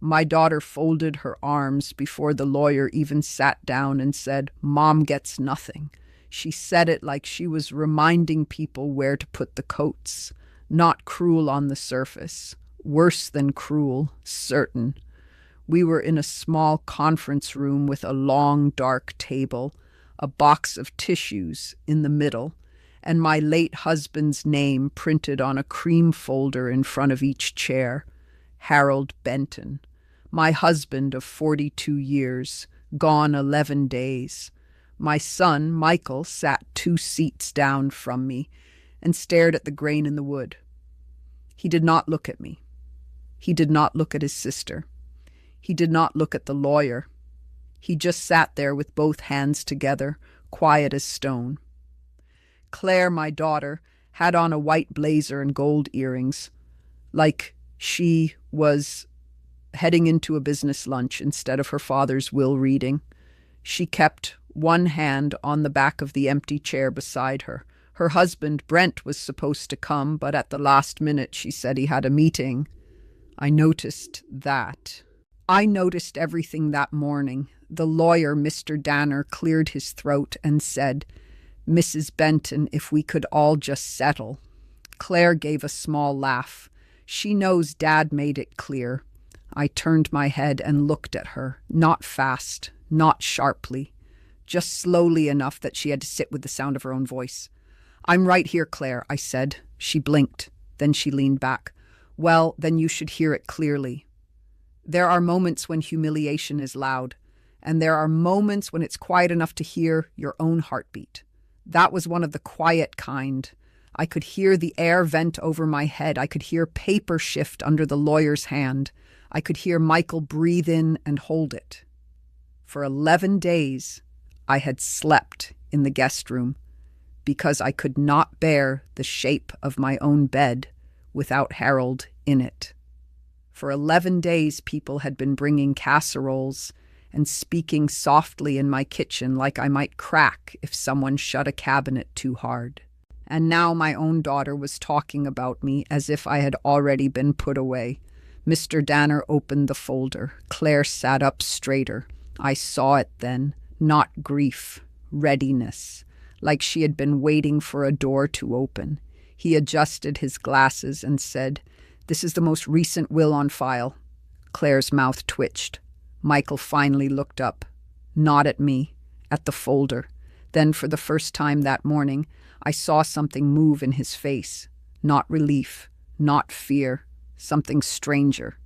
My daughter folded her arms before the lawyer even sat down and said, "Mom gets nothing." She said it like she was reminding people where to put the coats. Not cruel on the surface. Worse than cruel, certain. We were in a small conference room with a long, dark table, a box of tissues in the middle, and my late husband's name printed on a cream folder in front of each chair. Harold Benton. My husband of 42 years, gone 11 days. My son, Michael, sat 2 seats down from me and stared at the grain in the wood. He did not look at me. He did not look at his sister. He did not look at the lawyer. He just sat there with both hands together, quiet as stone. Claire, my daughter, had on a white blazer and gold earrings, like she was heading into a business lunch instead of her father's will reading. She kept one hand on the back of the empty chair beside her. Her husband, Brent, was supposed to come, but at the last minute she said he had a meeting. I noticed that. I noticed everything that morning. The lawyer, Mr. Danner, cleared his throat and said, "Mrs. Benton, if we could all just settle." Claire gave a small laugh. She knows Dad made it clear. I turned my head and looked at her, not fast, not sharply, just slowly enough that she had to sit with the sound of her own voice. "I'm right here, Claire," I said. She blinked. Then she leaned back. "Well, then you should hear it clearly. There are moments when humiliation is loud, and there are moments when it's quiet enough to hear your own heartbeat. That was one of the quiet kind. I could hear the air vent over my head. I could hear paper shift under the lawyer's hand. I could hear Michael breathe in and hold it. For 11 days, I had slept in the guest room because I could not bear the shape of my own bed without Harold in it. For 11 days, people had been bringing casseroles and speaking softly in my kitchen like I might crack if someone shut a cabinet too hard. And now my own daughter was talking about me as if I had already been put away. Mr. Danner opened the folder. Claire sat up straighter. I saw it then. Not grief, readiness, like she had been waiting for a door to open. He adjusted his glasses and said, "This is the most recent will on file." Claire's mouth twitched. Michael finally looked up, not at me, at the folder. Then for the first time that morning, I saw something move in his face. Not relief, not fear, something stranger.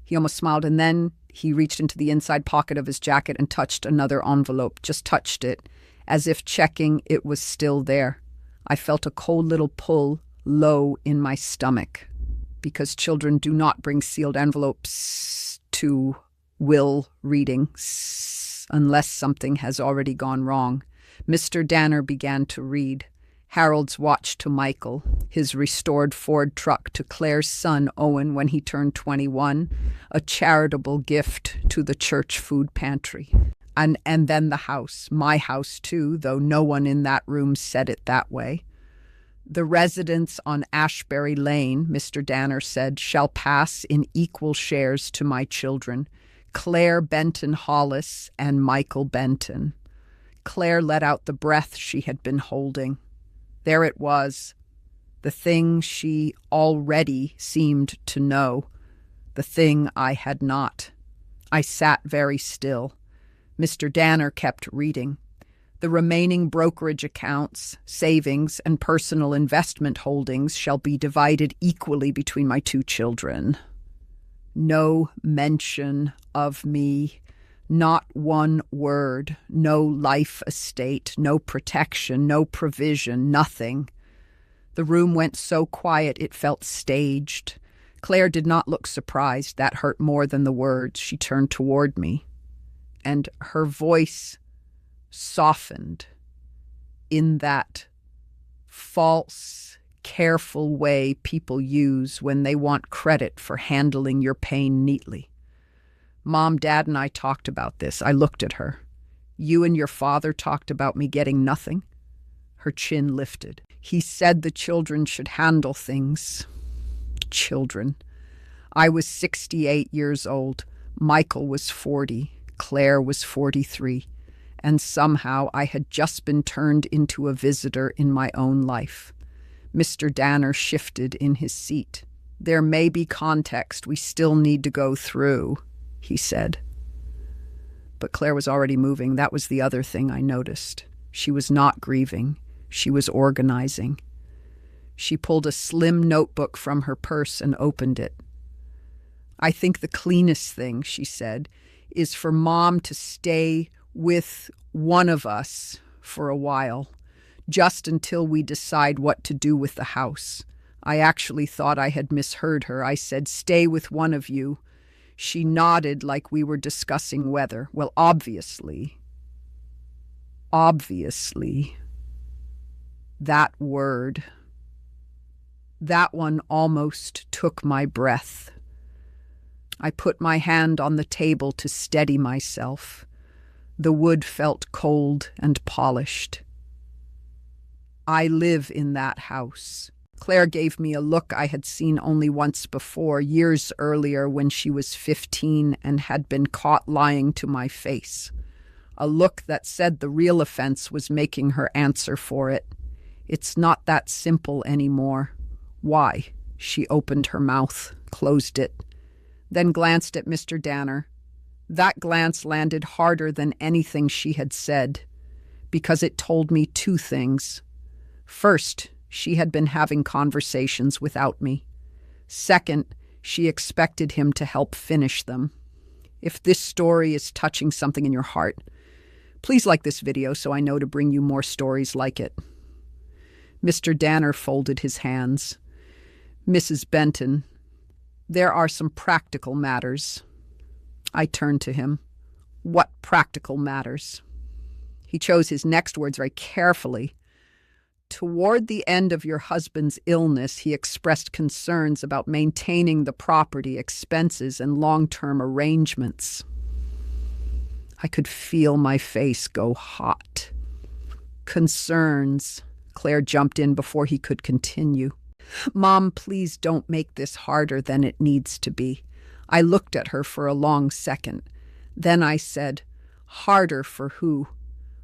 He almost smiled, and then he reached into the inside pocket of his jacket and touched another envelope, just touched it, as if checking it was still there. I felt a cold little pull low in my stomach, because children do not bring sealed envelopes to will reading unless something has already gone wrong. Mr. Danner began to read. Harold's watch to Michael, his restored Ford truck to Claire's son Owen when he turned 21, a charitable gift to the church food pantry. And then the house, my house too, though no one in that room said it that way. The residence on Ashbury Lane, Mr. Danner said, shall pass in equal shares to my children, Claire Benton Hollis and Michael Benton. Claire let out the breath she had been holding. There it was, the thing she already seemed to know, the thing I had not. I sat very still. Mr. Danner kept reading. The remaining brokerage accounts, savings, and personal investment holdings shall be divided equally between my 2 children. No mention of me. Not one word, no life estate, no protection, no provision, nothing. The room went so quiet it felt staged. Claire did not look surprised. That hurt more than the words. She turned toward me, and her voice softened in that false, careful way people use when they want credit for handling your pain neatly. Mom, Dad, and I talked about this. I looked at her. You and your father talked about me getting nothing? Her chin lifted. He said the children should handle things. Children. I was 68 years old. Michael was 40, Claire was 43, and somehow I had just been turned into a visitor in my own life. Mr. Danner shifted in his seat. "There may be context we still need to go through," he said. But Claire was already moving. That was the other thing I noticed. She was not grieving. She was organizing. She pulled a slim notebook from her purse and opened it. "I think the cleanest thing," she said, "is for Mom to stay with one of us for a while, just until we decide what to do with the house." I actually thought I had misheard her. I said, "Stay with one of you." She nodded like we were discussing weather. "Well, obviously. That word. That one almost took my breath. I put my hand on the table to steady myself. The wood felt cold and polished. "I live in that house." Claire gave me a look I had seen only once before, years earlier when she was 15 and had been caught lying to my face. A look that said the real offense was making her answer for it. "It's not that simple anymore." "Why?" She opened her mouth, closed it, then glanced at Mr. Danner. That glance landed harder than anything she had said, because it told me two things. First, she had been having conversations without me. Second, she expected him to help finish them. If this story is touching something in your heart, please like this video so I know to bring you more stories like it. Mr. Danner folded his hands. "Mrs. Benton, there are some practical matters." I turned to him. "What practical matters?" He chose his next words very carefully. "Toward the end of your husband's illness, he expressed concerns about maintaining the property, expenses, and long-term arrangements." I could feel my face go hot. "Concerns," Claire jumped in before he could continue. "Mom, please don't make this harder than it needs to be." I looked at her for a long second. Then I said, "Harder for who?"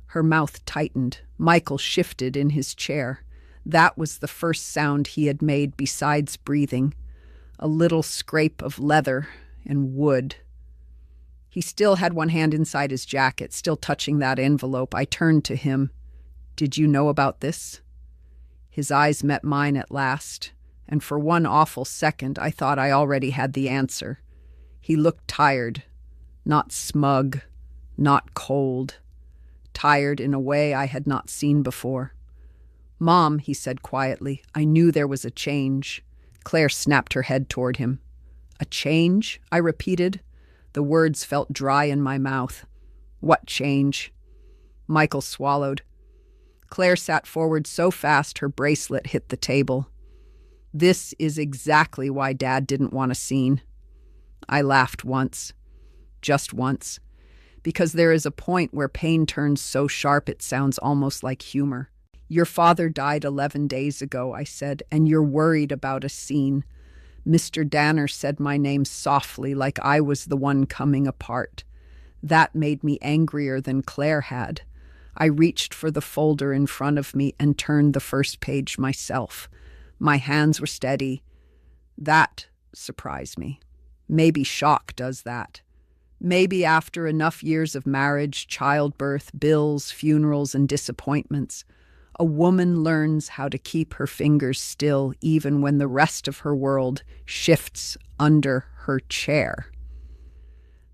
Her mouth tightened. Michael shifted in his chair. That was the first sound he had made besides breathing. A little scrape of leather and wood. He still had one hand inside his jacket, still touching that envelope. I turned to him. "Did you know about this?" His eyes met mine at last, and for one awful second I thought I already had the answer. He looked tired, not smug, not cold. Tired in a way I had not seen before. "Mom," he said quietly, "I knew there was a change." Claire snapped her head toward him. "A change?" I repeated. The words felt dry in my mouth. "What change?" Michael swallowed. Claire sat forward so fast her bracelet hit the table. "This is exactly why Dad didn't want a scene." I laughed once. Just once. Because there is a point where pain turns so sharp it sounds almost like humor. "Your father died 11 days ago," I said, "and you're worried about a scene." Mr. Danner said my name softly, like I was the one coming apart. That made me angrier than Claire had. I reached for the folder in front of me and turned the first page myself. My hands were steady. That surprised me. Maybe shock does that. Maybe after enough years of marriage, childbirth, bills, funerals, and disappointments, a woman learns how to keep her fingers still even when the rest of her world shifts under her chair.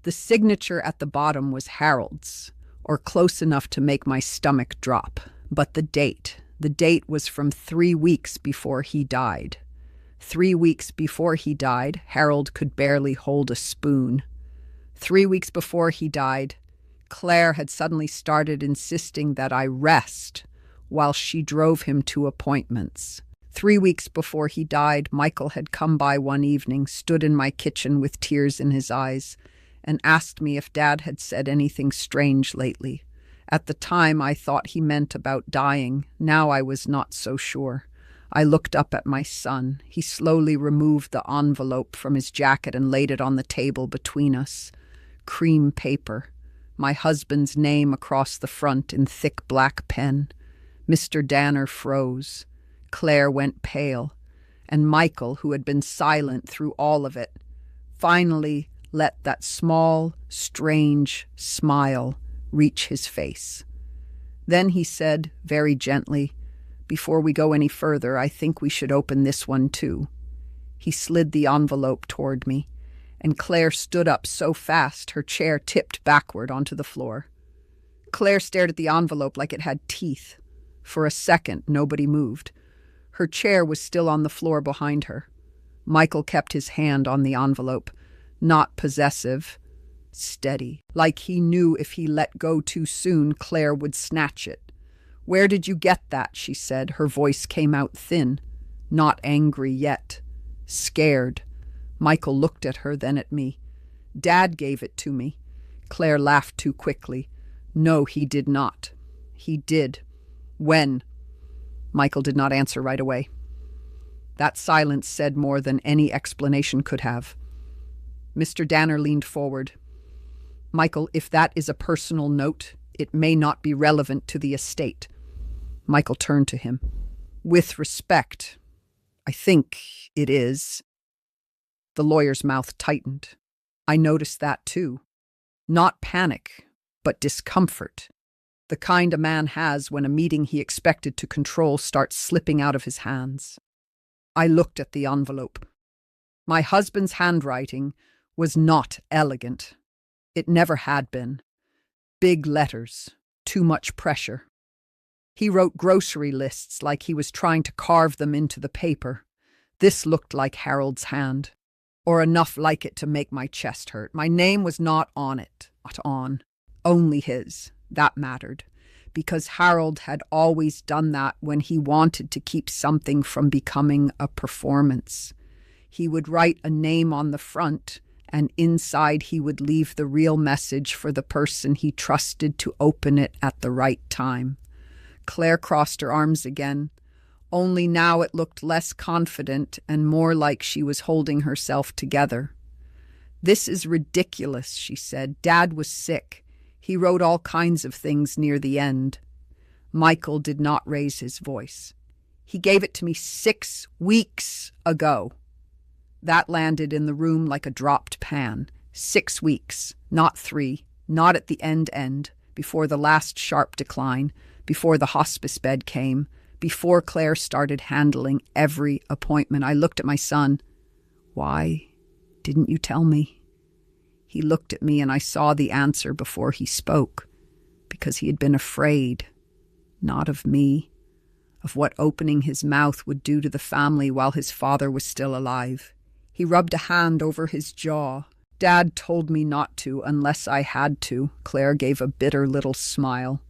The signature at the bottom was Harold's, or close enough to make my stomach drop. But the date was from 3 weeks before he died. 3 weeks before he died, Harold could barely hold a spoon. 3 weeks before he died, Claire had suddenly started insisting that I rest while she drove him to appointments. 3 weeks before he died, Michael had come by one evening, stood in my kitchen with tears in his eyes, and asked me if Dad had said anything strange lately. At the time, I thought he meant about dying. Now I was not so sure. I looked up at my son. He slowly removed the envelope from his jacket and laid it on the table between us. cream paper, my husband's name across the front in thick black pen. Mr. Danner froze. Claire went pale, and Michael, who had been silent through all of it, finally let that small, strange smile reach his face. Then he said, very gently, "Before we go any further, I think we should open this one too." He slid the envelope toward me, and Claire stood up so fast her chair tipped backward onto the floor. Claire stared at the envelope like it had teeth. For a second, nobody moved. Her chair was still on the floor behind her. Michael kept his hand on the envelope, not possessive, steady, like he knew if he let go too soon, Claire would snatch it. "Where did you get that?" she said. Her voice came out thin, not angry yet, scared. Michael looked at her, then at me. "Dad gave it to me." Claire laughed too quickly. "No, he did not." "He did." "When?" Michael did not answer right away. That silence said more than any explanation could have. Mr. Danner leaned forward. "Michael, if that is a personal note, it may not be relevant to the estate." Michael turned to him. "With respect, I think it is." The lawyer's mouth tightened. I noticed that too. Not panic, but discomfort. The kind a man has when a meeting he expected to control starts slipping out of his hands. I looked at the envelope. My husband's handwriting was not elegant. It never had been. Big letters, too much pressure. He wrote grocery lists like he was trying to carve them into the paper. This looked like Harold's hand, or enough like it to make my chest hurt. My name was not on it, not on. Only his. That mattered, because Harold had always done that when he wanted to keep something from becoming a performance. He would write a name on the front, and inside he would leave the real message for the person he trusted to open it at the right time. Claire crossed her arms again, only now it looked less confident and more like she was holding herself together. "This is ridiculous," she said. "Dad was sick. He wrote all kinds of things near the end." Michael did not raise his voice. "He gave it to me 6 weeks ago." That landed in the room like a dropped pan. 6 weeks, not 3, not at the end, before the last sharp decline, before the hospice bed came, before Claire started handling every appointment. I looked at my son. "Why didn't you tell me?" He looked at me and I saw the answer before he spoke, because he had been afraid, not of me, of what opening his mouth would do to the family while his father was still alive. He rubbed a hand over his jaw. "Dad told me not to unless I had to." Claire gave a bitter little smile.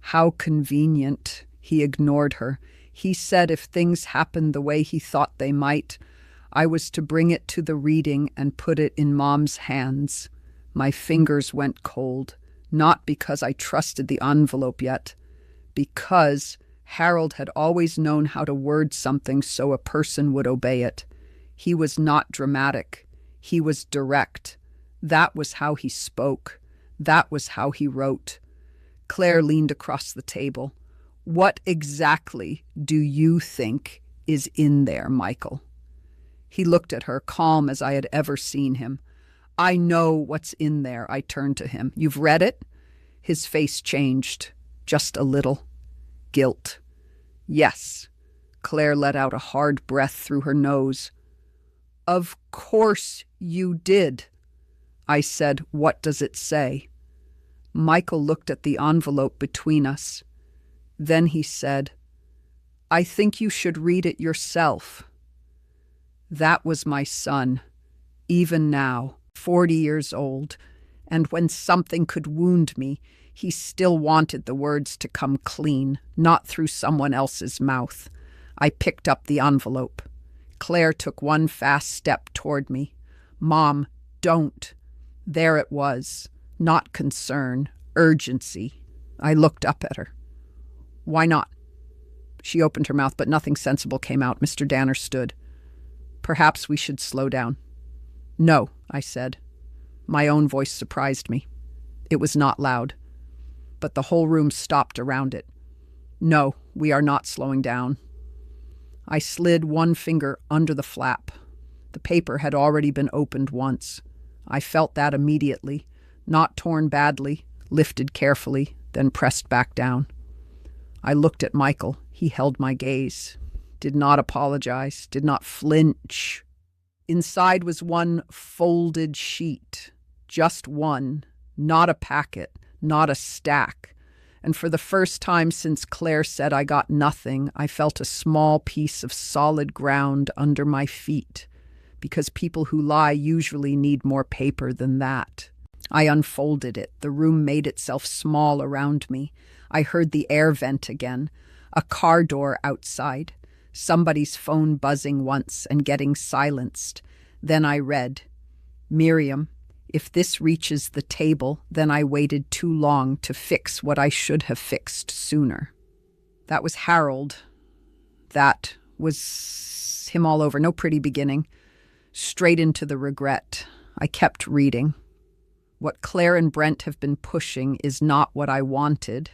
"How convenient." He ignored her. "He said if things happened the way he thought they might, I was to bring it to the reading and put it in Mom's hands." My fingers went cold, not because I trusted the envelope yet, because Harold had always known how to word something so a person would obey it. He was not dramatic. He was direct. That was how he spoke. That was how he wrote. Claire leaned across the table. "What exactly do you think is in there, Michael?" He looked at her, calm as I had ever seen him. "I know what's in there." I turned to him. "You've read it?" His face changed, just a little. Guilt. "Yes." Claire let out a hard breath through her nose. "Of course you did." I said, "What does it say?" Michael looked at the envelope between us. Then he said, "I think you should read it yourself." That was my son, even now, 40 years old, and when something could wound me, he still wanted the words to come clean, not through someone else's mouth. I picked up the envelope. Claire took one fast step toward me. "Mom, don't." There it was, not concern, urgency. I looked up at her. "Why not?" She opened her mouth, but nothing sensible came out. Mr. Danner stood. "Perhaps we should slow down." "No," I said. My own voice surprised me. It was not loud, but the whole room stopped around it. No, we are not slowing down. I slid one finger under the flap. The paper had already been opened once. I felt that immediately, not torn badly, lifted carefully, then pressed back down. I looked at Michael. He held my gaze, did not apologize, did not flinch. Inside was one folded sheet, just one, not a packet, not a stack. And for the first time since Claire said I got nothing, I felt a small piece of solid ground under my feet, because people who lie usually need more paper than that. I unfolded it. The room made itself small around me. I heard the air vent again, a car door outside, somebody's phone buzzing once and getting silenced. Then I read, "Miriam, if this reaches the table, then I waited too long to fix what I should have fixed sooner." That was Harold. That was him all over. No pretty beginning. Straight into the regret. I kept reading. What Claire and Brent have been pushing is not what I wanted.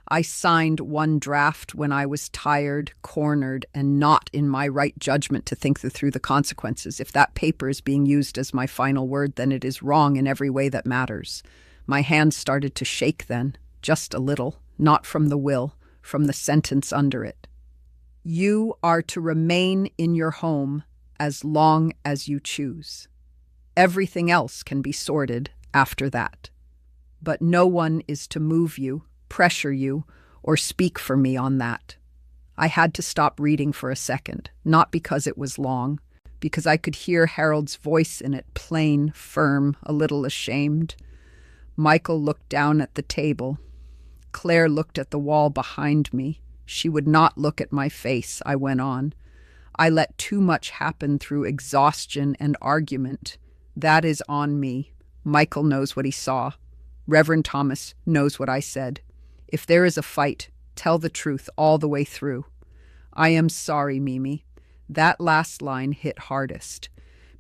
I signed one draft when I was tired, cornered, and not in my right judgment to think through the consequences. If that paper is being used as my final word, then it is wrong in every way that matters. My hands started to shake then, just a little, not from the will, from the sentence under it. "You are to remain in your home as long as you choose. Everything else can be sorted after that. But no one is to move you, pressure you, or speak for me on that." I had to stop reading for a second, not because it was long, because I could hear Harold's voice in it, plain, firm, a little ashamed. Michael looked down at the table. Claire looked at the wall behind me. She would not look at my face, I went on. I let too much happen through exhaustion and argument. That is on me. Michael knows what he saw. Reverend Thomas knows what I said. If there is a fight, tell the truth all the way through. I am sorry, Mimi. That last line hit hardest,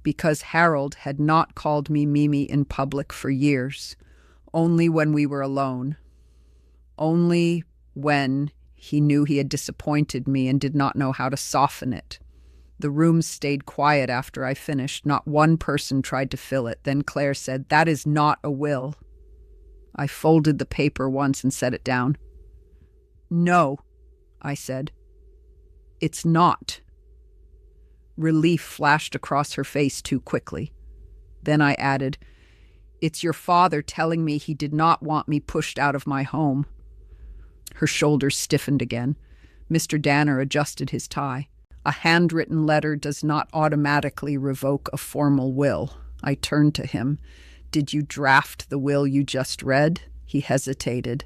because Harold had not called me Mimi in public for years, only when we were alone. Only when he knew he had disappointed me and did not know how to soften it. The room stayed quiet after I finished. Not one person tried to fill it. Then Claire said, "That is not a will." I folded the paper once and set it down. "No," I said. "It's not." Relief flashed across her face too quickly. Then I added, "It's your father telling me he did not want me pushed out of my home." Her shoulders stiffened again. Mr. Danner adjusted his tie. "A handwritten letter does not automatically revoke a formal will." I turned to him. "Did you draft the will you just read?" He hesitated.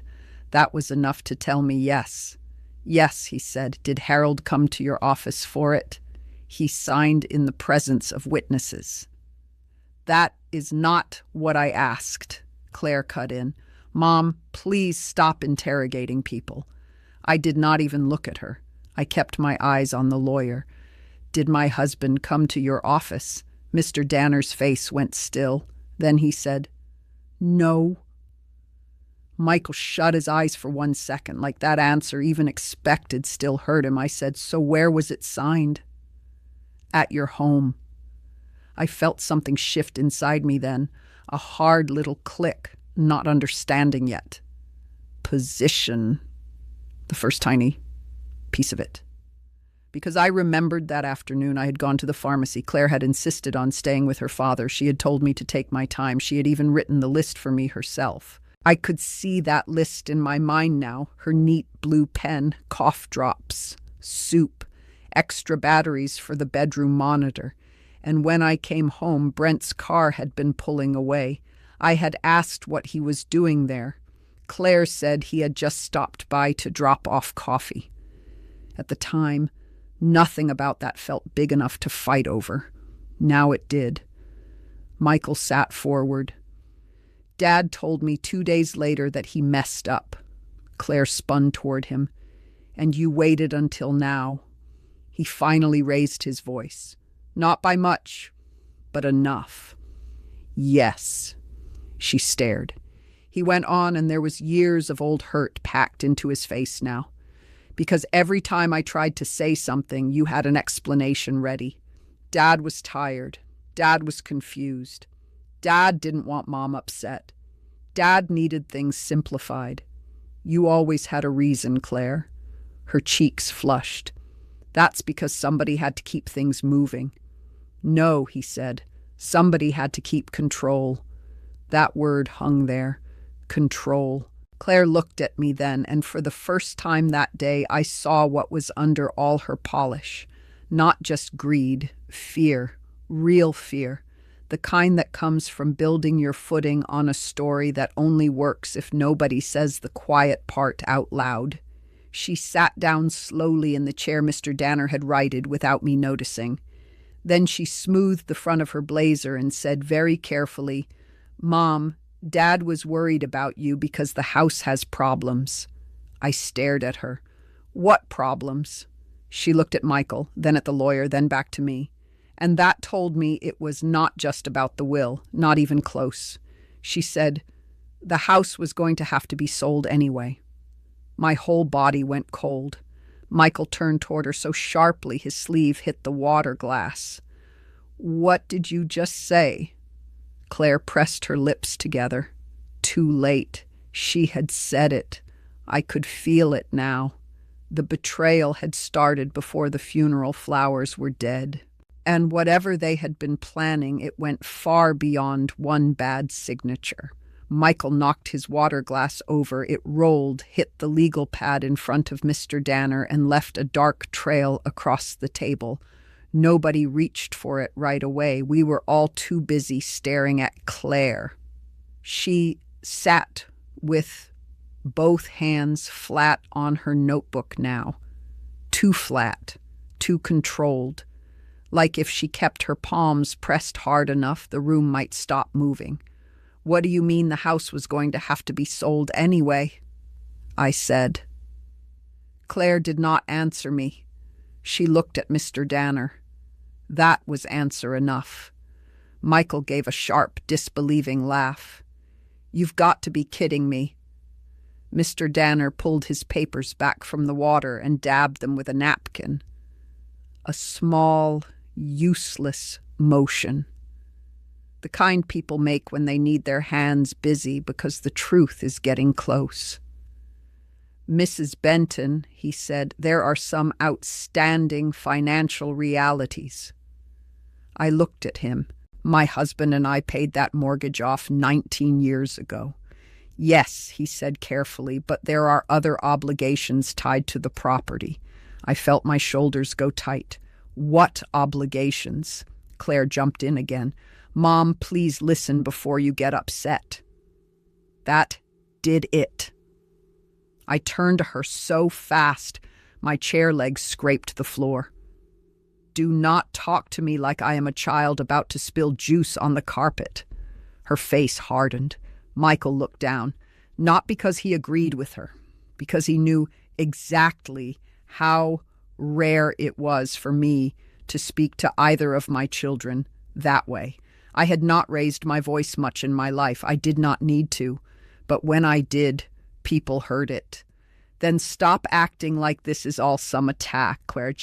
That was enough to tell me yes. "Yes," he said. "Did Harold come to your office for it?" "He signed in the presence of witnesses." "That is not what I asked," Claire cut in. "Mom, please stop interrogating people." I did not even look at her. I kept my eyes on the lawyer. "Did my husband come to your office?" Mr. Danner's face went still. Then he said, "No." Michael shut his eyes for 1 second, like that answer, even expected, still hurt him. I said, "So where was it signed?" "At your home." I felt something shift inside me then, a hard little click, not understanding yet. Position. The first tiny piece of it. Because I remembered that afternoon I had gone to the pharmacy. Claire had insisted on staying with her father. She had told me to take my time. She had even written the list for me herself. I could see that list in my mind now, her neat blue pen, cough drops, soup, extra batteries for the bedroom monitor. And when I came home, Brent's car had been pulling away. I had asked what he was doing there. Claire said he had just stopped by to drop off coffee. At the time, nothing about that felt big enough to fight over. Now it did. Michael sat forward. "Dad told me 2 days later that he messed up." Claire spun toward him. "And you waited until now." He finally raised his voice. "Not by much, but enough." Yes. She stared. He went on, and there was years of old hurt packed into his face now. Because every time I tried to say something, you had an explanation ready. Dad was tired. Dad was confused. Dad didn't want Mom upset. Dad needed things simplified. You always had a reason, Claire. Her cheeks flushed. That's because somebody had to keep things moving. No, he said. Somebody had to keep control. That word hung there. Control. Claire looked at me then, and for the first time that day I saw what was under all her polish. Not just greed, fear, real fear. The kind that comes from building your footing on a story that only works if nobody says the quiet part out loud. She sat down slowly in the chair Mr. Danner had righted without me noticing. Then she smoothed the front of her blazer and said very carefully, "Mom, Dad was worried about you because the house has problems." I stared at her. "What problems?" She looked at Michael, then at the lawyer, then back to me. And that told me it was not just about the will, not even close. She said, the house was going to have to be sold anyway. My whole body went cold. Michael turned toward her so sharply his sleeve hit the water glass. "What did you just say?" Claire pressed her lips together. Too late. She had said it. I could feel it now. The betrayal had started before the funeral flowers were dead. And whatever they had been planning, it went far beyond one bad signature. Michael knocked his water glass over. It rolled, hit the legal pad in front of Mr. Danner, and left a dark trail across the table. Nobody reached for it right away. We were all too busy staring at Claire. She sat with both hands flat on her notebook now. Too flat, too controlled. Like if she kept her palms pressed hard enough, the room might stop moving. "What do you mean the house was going to have to be sold anyway?" I said. Claire did not answer me. She looked at Mr. Danner. That was answer enough. Michael gave a sharp, disbelieving laugh. "You've got to be kidding me." Mr. Danner pulled his papers back from the water and dabbed them with a napkin. A small, useless motion. The kind people make when they need their hands busy because the truth is getting close. "Mrs. Benton," he said, "there are some outstanding financial realities." I looked at him. My husband and I paid that mortgage off 19 years ago. "Yes," he said carefully, "but there are other obligations tied to the property." I felt my shoulders go tight. "What obligations?" Claire jumped in again. "Mom, please listen before you get upset." That did it. I turned to her so fast, my chair legs scraped the floor. "Do not talk to me like I am a child about to spill juice on the carpet." Her face hardened. Michael looked down, not because he agreed with her, because he knew exactly how rare it was for me to speak to either of my children that way. I had not raised my voice much in my life. I did not need to. But when I did, people heard it. "Then stop acting like this is all some attack," Claire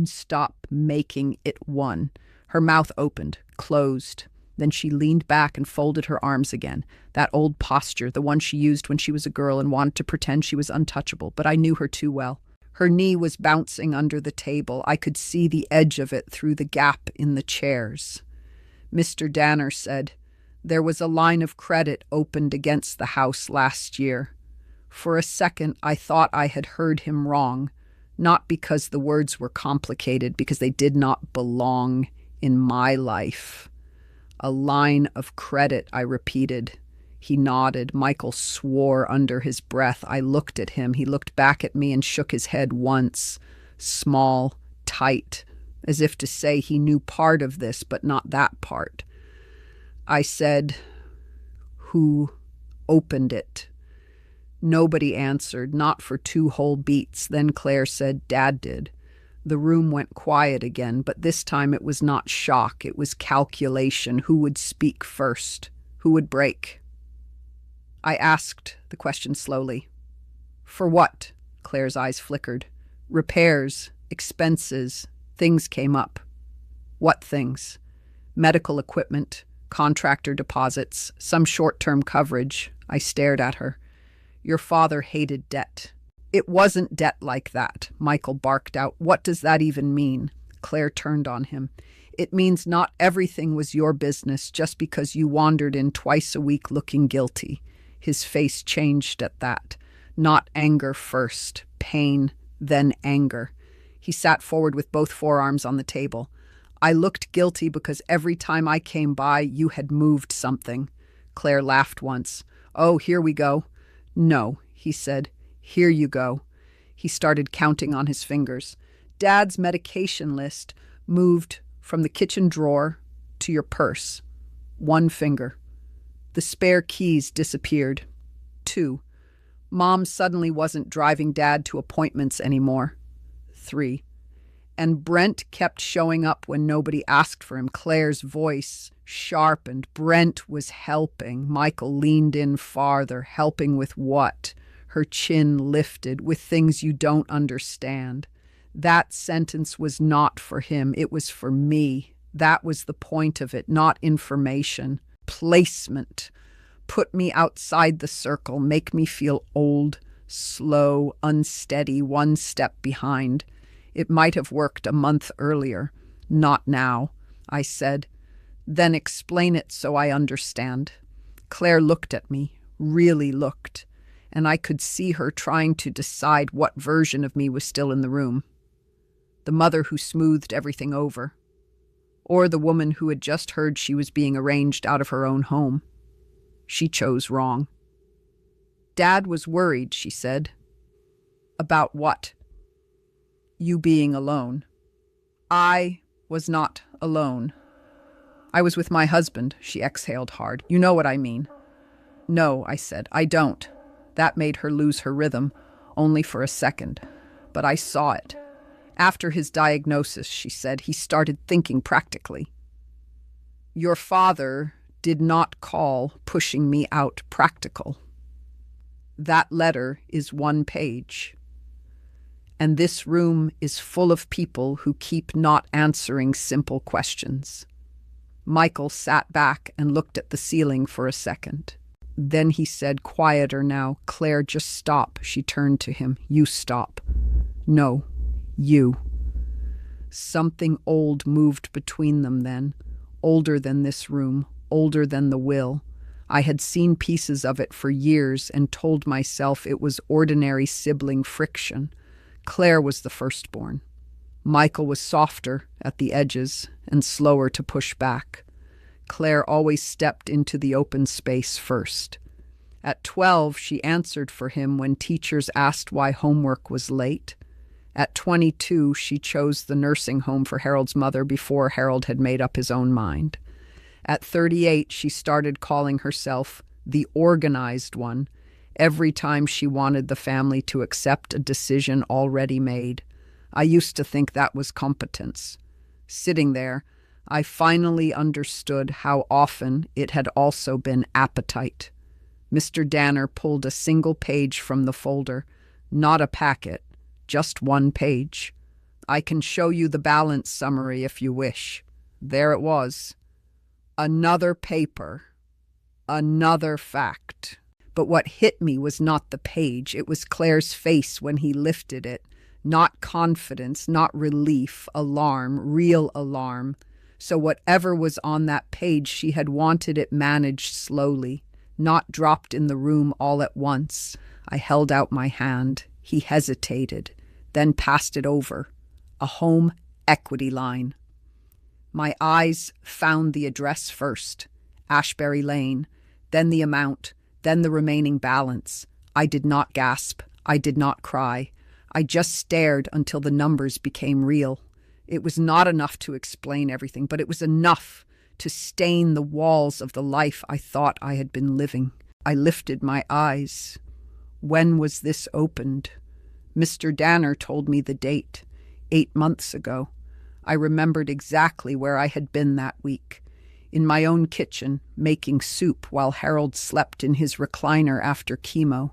Stop making it one. Her mouth opened, closed. Then she leaned back and folded her arms again. That old posture, the one she used when she was a girl and wanted to pretend she was untouchable, but I knew her too well. Her knee was bouncing under the table. I could see the edge of it through the gap in the chairs. Mr. Danner said, "There was a line of credit opened against the house last year." For a second, I thought I had heard him wrong, not because the words were complicated, because they did not belong in my life. "A line of credit," I repeated. He nodded. Michael swore under his breath. I looked at him. He looked back at me and shook his head once, small, tight, as if to say he knew part of this, but not that part. I said, "Who opened it?" Nobody answered, not for 2 whole beats. Then Claire said, "Dad did." The room went quiet again, but this time it was not shock, it was calculation. Who would speak first? Who would break? I asked the question slowly. "For what?" Claire's eyes flickered. "Repairs, expenses, things came up." "What things?" "Medical equipment, contractor deposits, some short-term coverage." I stared at her. "Your father hated debt." "It wasn't debt like that," Michael barked out. "What does that even mean?" Claire turned on him. "It means not everything was your business just because you wandered in twice a week looking guilty." His face changed at that. Not anger first, pain, then anger. He sat forward with both forearms on the table. "I looked guilty because every time I came by, you had moved something." Claire laughed once. "Oh, here we go." "No," he said. "Here you go." He started counting on his fingers. "Dad's medication list moved from the kitchen drawer to your purse. 1 finger. The spare keys disappeared. 2. Mom suddenly wasn't driving Dad to appointments anymore. 3. And Brent kept showing up when nobody asked for him." Claire's voice sharpened. "Brent was helping." Michael leaned in farther. "Helping with what?" Her chin lifted. "With things you don't understand." That sentence was not for him. It was for me. That was the point of it, not information. Placement. Put me outside the circle, make me feel old, slow, unsteady, 1 step behind. It might have worked a month earlier. Not now, I said. "Then explain it so I understand." Claire looked at me, really looked, and I could see her trying to decide what version of me was still in the room. The mother who smoothed everything over, or the woman who had just heard she was being arranged out of her own home. She chose wrong. "Dad was worried," she said. "About what?" "You being alone." "I was not alone. I was with my husband." She exhaled hard. "You know what I mean." "No," I said, "I don't." That made her lose her rhythm, only for a second. But I saw it. "After his diagnosis," she said, "he started thinking practically." "Your father did not call pushing me out practical." That letter is 1 page. And this room is full of people who keep not answering simple questions. Michael sat back and looked at the ceiling for a second. Then he said, quieter now, "Claire, just stop." She turned to him. "You stop." "No, you." Something old moved between them then, older than this room, older than the will. I had seen pieces of it for years and told myself it was ordinary sibling friction. Claire was the firstborn. Michael was softer at the edges and slower to push back. Claire always stepped into the open space first. At 12, she answered for him when teachers asked why homework was late. At 22, she chose the nursing home for Harold's mother before Harold had made up his own mind. At 38, she started calling herself the organized one every time she wanted the family to accept a decision already made. I used to think that was competence. Sitting there, I finally understood how often it had also been appetite. Mr. Danner pulled a single page from the folder, not a packet, just 1 page. "I can show you the balance summary if you wish." There it was. Another paper. Another fact. But what hit me was not the page. It was Claire's face when he lifted it. Not confidence, not relief, alarm, real alarm. So whatever was on that page, she had wanted it managed slowly, not dropped in the room all at once. I held out my hand. He hesitated, then passed it over. A home equity line. My eyes found the address first, Ashbury Lane, then the amount, then the remaining balance. I did not gasp. I did not cry. I just stared until the numbers became real. It was not enough to explain everything, but it was enough to stain the walls of the life I thought I had been living. I lifted my eyes. When was this opened? Mr. Danner told me the date, 8 months ago. I remembered exactly where I had been that week. In my own kitchen, making soup while Harold slept in his recliner after chemo.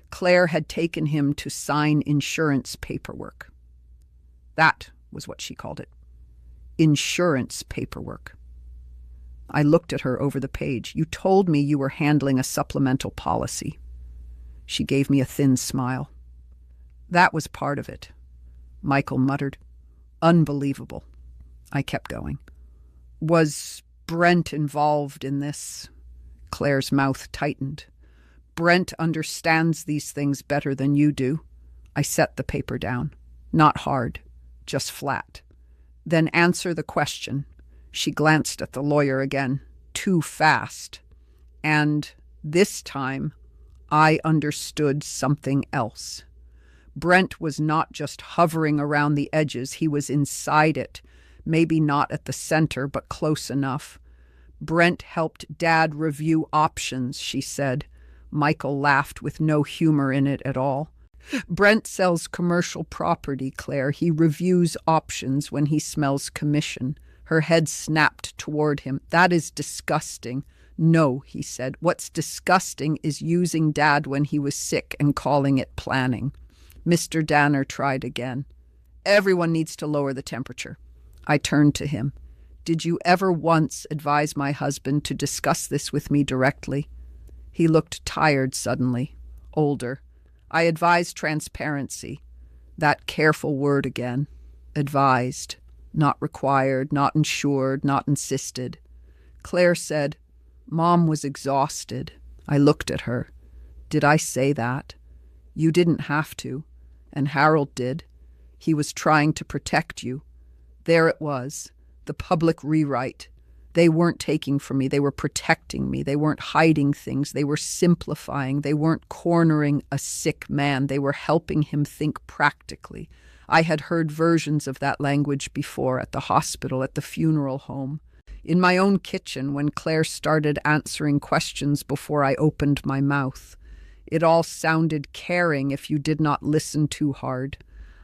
Claire had taken him to sign insurance paperwork. That was what she called it. Insurance paperwork. I looked at her over the page. You told me you were handling a supplemental policy. She gave me a thin smile. That was part of it. Michael muttered. Unbelievable. I kept going. Was Brent involved in this? Claire's mouth tightened. Brent understands these things better than you do. I set the paper down. Not hard, just flat. Then answer the question. She glanced at the lawyer again. Too fast. And this time, I understood something else. Brent was not just hovering around the edges, he was inside it. Maybe not at the center, but close enough. Brent helped Dad review options, she said. Michael laughed with no humor in it at all. Brent sells commercial property, Claire. He reviews options when he smells commission. Her head snapped toward him. That is disgusting. No, he said. What's disgusting is using Dad when he was sick and calling it planning. Mr. Danner tried again. Everyone needs to lower the temperature. I turned to him. Did you ever once advise my husband to discuss this with me directly? He looked tired suddenly, older. I advised transparency. That careful word again. Advised. Not required, not ensured, not insisted. Claire said, Mom was exhausted. I looked at her. Did I say that? You didn't have to. And Harold did. He was trying to protect you. There it was, the public rewrite. They weren't taking from me. They were protecting me. They weren't hiding things. They were simplifying. They weren't cornering a sick man. They were helping him think practically. I had heard versions of that language before at the hospital, at the funeral home. In my own kitchen when Claire started answering questions before I opened my mouth. It all sounded caring if you did not listen too hard.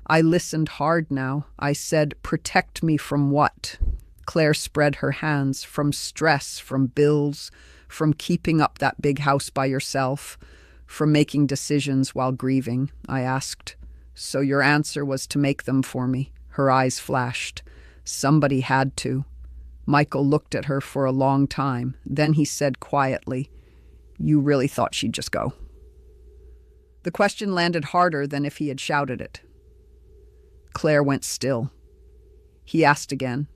I listened hard now. I said, protect me from what? Claire spread her hands. From stress, from bills, from keeping up that big house by yourself, from making decisions while grieving, I asked. So your answer was to make them for me. Her eyes flashed. Somebody had to. Michael looked at her for a long time. Then he said quietly, you really thought she'd just go? The question landed harder than if he had shouted it. Claire went still. He asked again.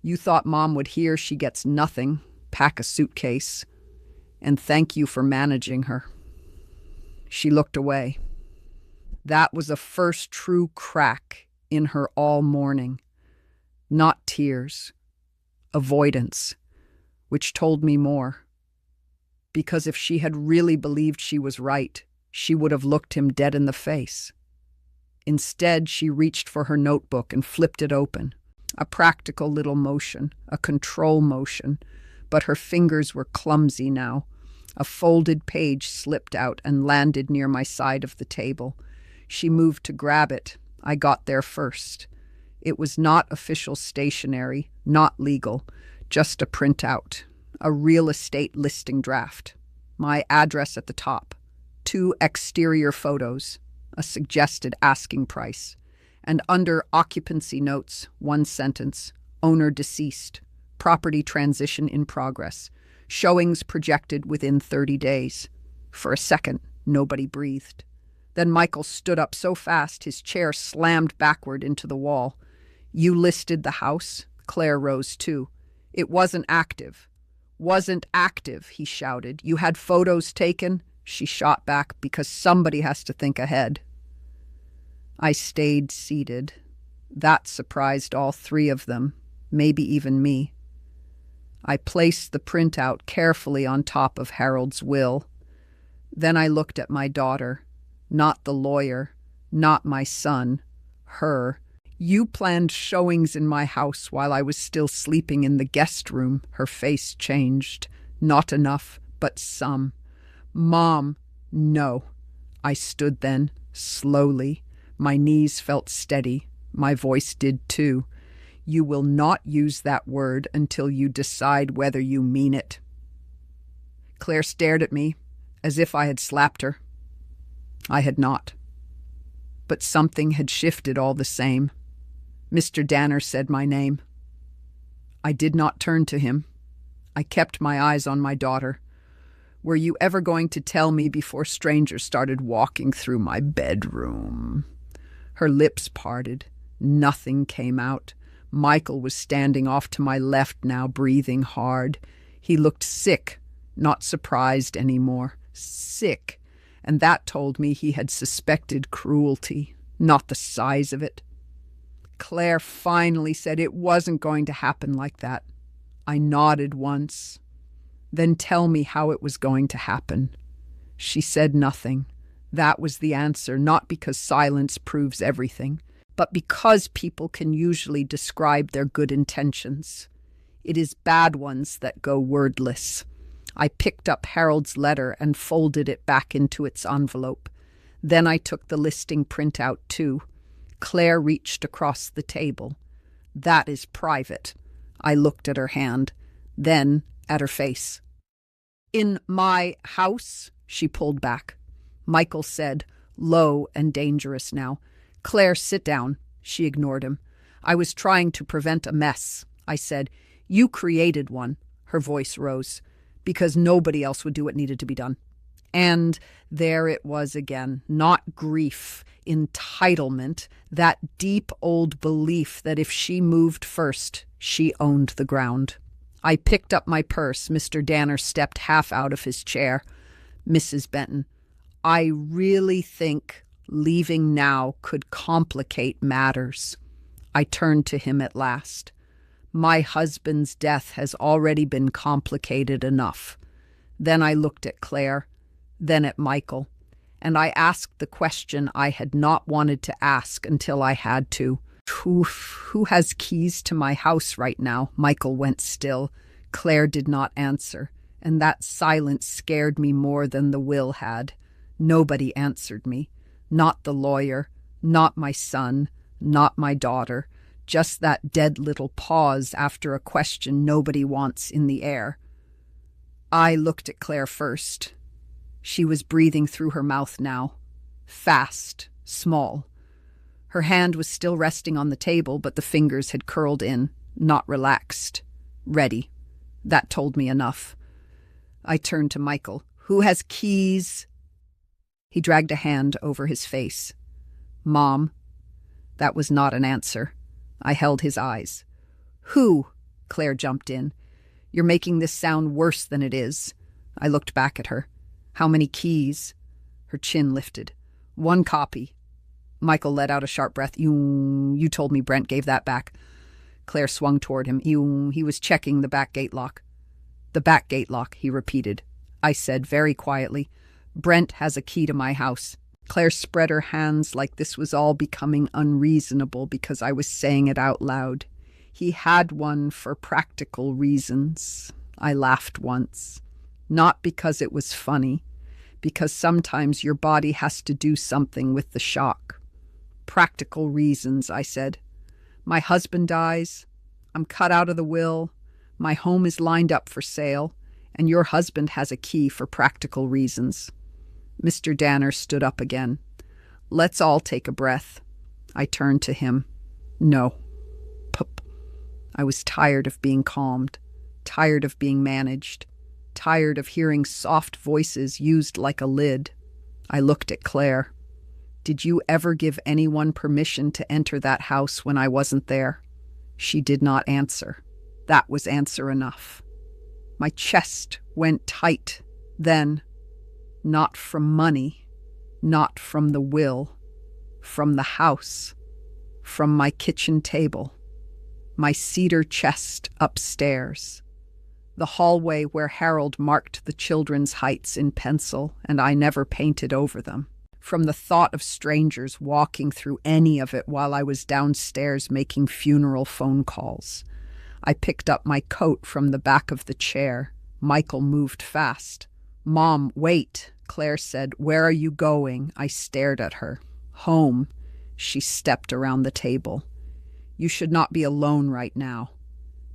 You thought Mom would hear she gets nothing, pack a suitcase, and thank you for managing her. She looked away. That was a first true crack in her all morning. Not tears. Avoidance. Which told me more. Because if she had really believed she was right, she would have looked him dead in the face. Instead, she reached for her notebook and flipped it open. A practical little motion, a control motion, but her fingers were clumsy now. A folded page slipped out and landed near my side of the table. She moved to grab it. I got there first. It was not official stationery, not legal, just a printout, a real estate listing draft. My address at the top. 2 exterior photos, a suggested asking price, and under occupancy notes, 1 sentence, owner deceased, property transition in progress, showings projected within 30 days. For a second, nobody breathed. Then Michael stood up so fast his chair slammed backward into the wall. You listed the house? Claire rose too. It wasn't active. Wasn't active, he shouted. You had photos taken? She shot back, because somebody has to think ahead. I stayed seated. That surprised all 3 of them, maybe even me. I placed the printout carefully on top of Harold's will. Then I looked at my daughter, not the lawyer, not my son, her. You planned showings in my house while I was still sleeping in the guest room. Her face changed. Not enough, but some. Mom, no. I stood then, slowly. My knees felt steady. My voice did too. You will not use that word until you decide whether you mean it. Claire stared at me, as if I had slapped her. I had not. But something had shifted all the same. Mr. Danner said my name. I did not turn to him. I kept my eyes on my daughter. Were you ever going to tell me before strangers started walking through my bedroom? Her lips parted. Nothing came out. Michael was standing off to my left now, breathing hard. He looked sick, not surprised anymore. Sick. And that told me he had suspected cruelty, not the size of it. Claire finally said it wasn't going to happen like that. I nodded once. Then tell me how it was going to happen. She said nothing. That was the answer, not because silence proves everything, but because people can usually describe their good intentions. It is bad ones that go wordless. I picked up Harold's letter and folded it back into its envelope. Then I took the listing printout too. Claire reached across the table. That is private. I looked at her hand, then at her face. In my house, she pulled back. Michael said, low and dangerous now. Claire, sit down. She ignored him. I was trying to prevent a mess. I said, you created one. Her voice rose. Because nobody else would do what needed to be done. And there it was again, not grief, entitlement, that deep old belief that if she moved first, she owned the ground. I picked up my purse. Mr. Danner stepped half out of his chair. Mrs. Benton, I really think leaving now could complicate matters. I turned to him at last. My husband's death has already been complicated enough. Then I looked at Claire, then at Michael, and I asked the question I had not wanted to ask until I had to. Who has keys to my house right now? Michael went still. Claire did not answer, and that silence scared me more than the will had. Nobody answered me. Not the lawyer, not my son, not my daughter. Just that dead little pause after a question nobody wants in the air. I looked at Claire first. She was breathing through her mouth now. Fast, small. Her hand was still resting on the table, but the fingers had curled in, not relaxed. Ready. That told me enough. I turned to Michael. Who has keys? He dragged a hand over his face. Mom. That was not an answer. I held his eyes. Who? Claire jumped in. You're making this sound worse than it is. I looked back at her. How many keys? Her chin lifted. 1 copy. Michael let out a sharp breath. You told me Brent gave that back. Claire swung toward him. He was checking the back gate lock. The back gate lock, he repeated. I said very quietly, Brent has a key to my house. Claire spread her hands like this was all becoming unreasonable because I was saying it out loud. He had one for practical reasons. I laughed once. Not because it was funny, because sometimes your body has to do something with the shock. Practical reasons, I said. My husband dies. I'm cut out of the will. My home is lined up for sale, and your husband has a key for practical reasons. Mr. Danner stood up again. Let's all take a breath. I turned to him. No. Pup. I was tired of being calmed, tired of being managed, tired of hearing soft voices used like a lid. I looked at Claire. Did you ever give anyone permission to enter that house when I wasn't there? She did not answer. That was answer enough. My chest went tight then. Not from money, not from the will, from the house, from my kitchen table, my cedar chest upstairs, the hallway where Harold marked the children's heights in pencil and I never painted over them, from the thought of strangers walking through any of it while I was downstairs making funeral phone calls. I picked up my coat from the back of the chair. Michael moved fast. Mom, wait. Claire said, "Where are you going?" I stared at her. "Home." She stepped around the table. "You should not be alone right now."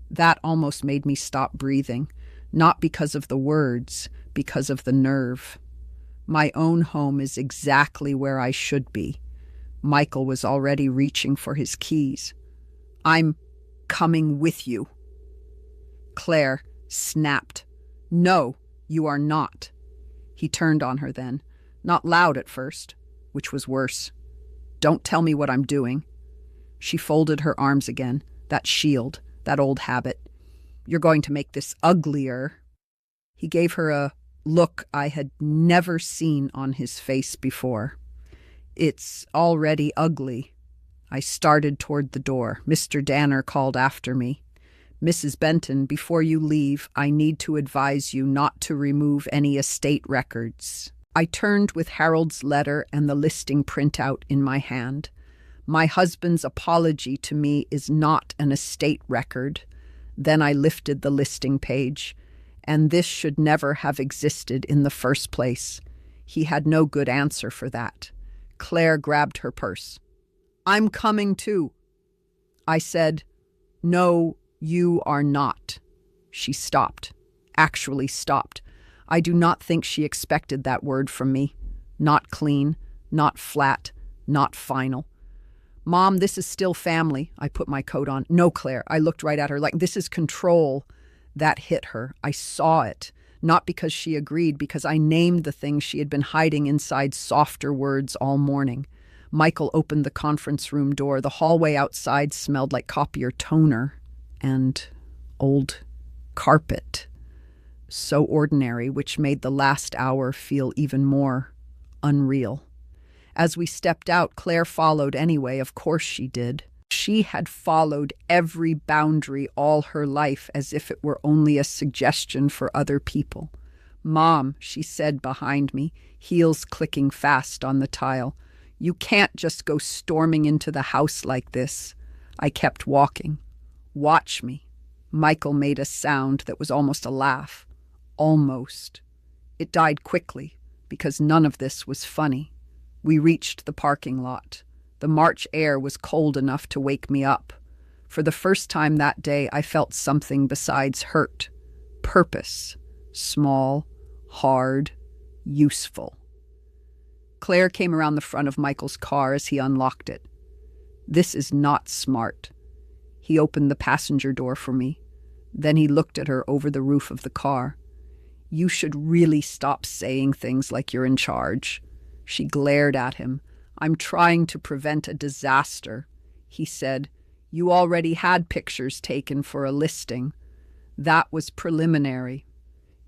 That almost made me stop breathing, not because of the words, because of the nerve. My own home is exactly where I should be. Michael was already reaching for his keys. "I'm coming with you." Claire snapped. "No, you are not." He turned on her then, not loud at first, which was worse. "Don't tell me what I'm doing." She folded her arms again, that shield, that old habit. "You're going to make this uglier." He gave her a look I had never seen on his face before. "It's already ugly." I started toward the door. Mr. Danner called after me. "Mrs. Benton, before you leave, I need to advise you not to remove any estate records." I turned with Harold's letter and the listing printout in my hand. My husband's apology to me is not an estate record. Then I lifted the listing page, and this should never have existed in the first place. He had no good answer for that. Claire grabbed her purse. "I'm coming too." I said, "No, you are not." She stopped, actually stopped. I do not think she expected that word from me. Not clean, not flat, not final. "Mom, this is still family." I put my coat on. "No, Claire." I looked right at her like, "This is control." That hit her. I saw it. Not because she agreed, because I named the things she had been hiding inside softer words all morning. Michael opened the conference room door. The hallway outside smelled like copier toner and old carpet. So ordinary, which made the last hour feel even more unreal. As we stepped out, Claire followed anyway. Of course she did. She had followed every boundary all her life as if it were only a suggestion for other people. "Mom," she said behind me, heels clicking fast on the tile, "you can't just go storming into the house like this." I kept walking. "Watch me." Michael made a sound that was almost a laugh. Almost. It died quickly, because none of this was funny. We reached the parking lot. The March air was cold enough to wake me up. For the first time that day, I felt something besides hurt. Purpose. Small, hard, useful. Claire came around the front of Michael's car as he unlocked it. "This is not smart." He opened the passenger door for me. Then he looked at her over the roof of the car. "You should really stop saying things like you're in charge." She glared at him. "I'm trying to prevent a disaster." He said, "You already had pictures taken for a listing. That was preliminary.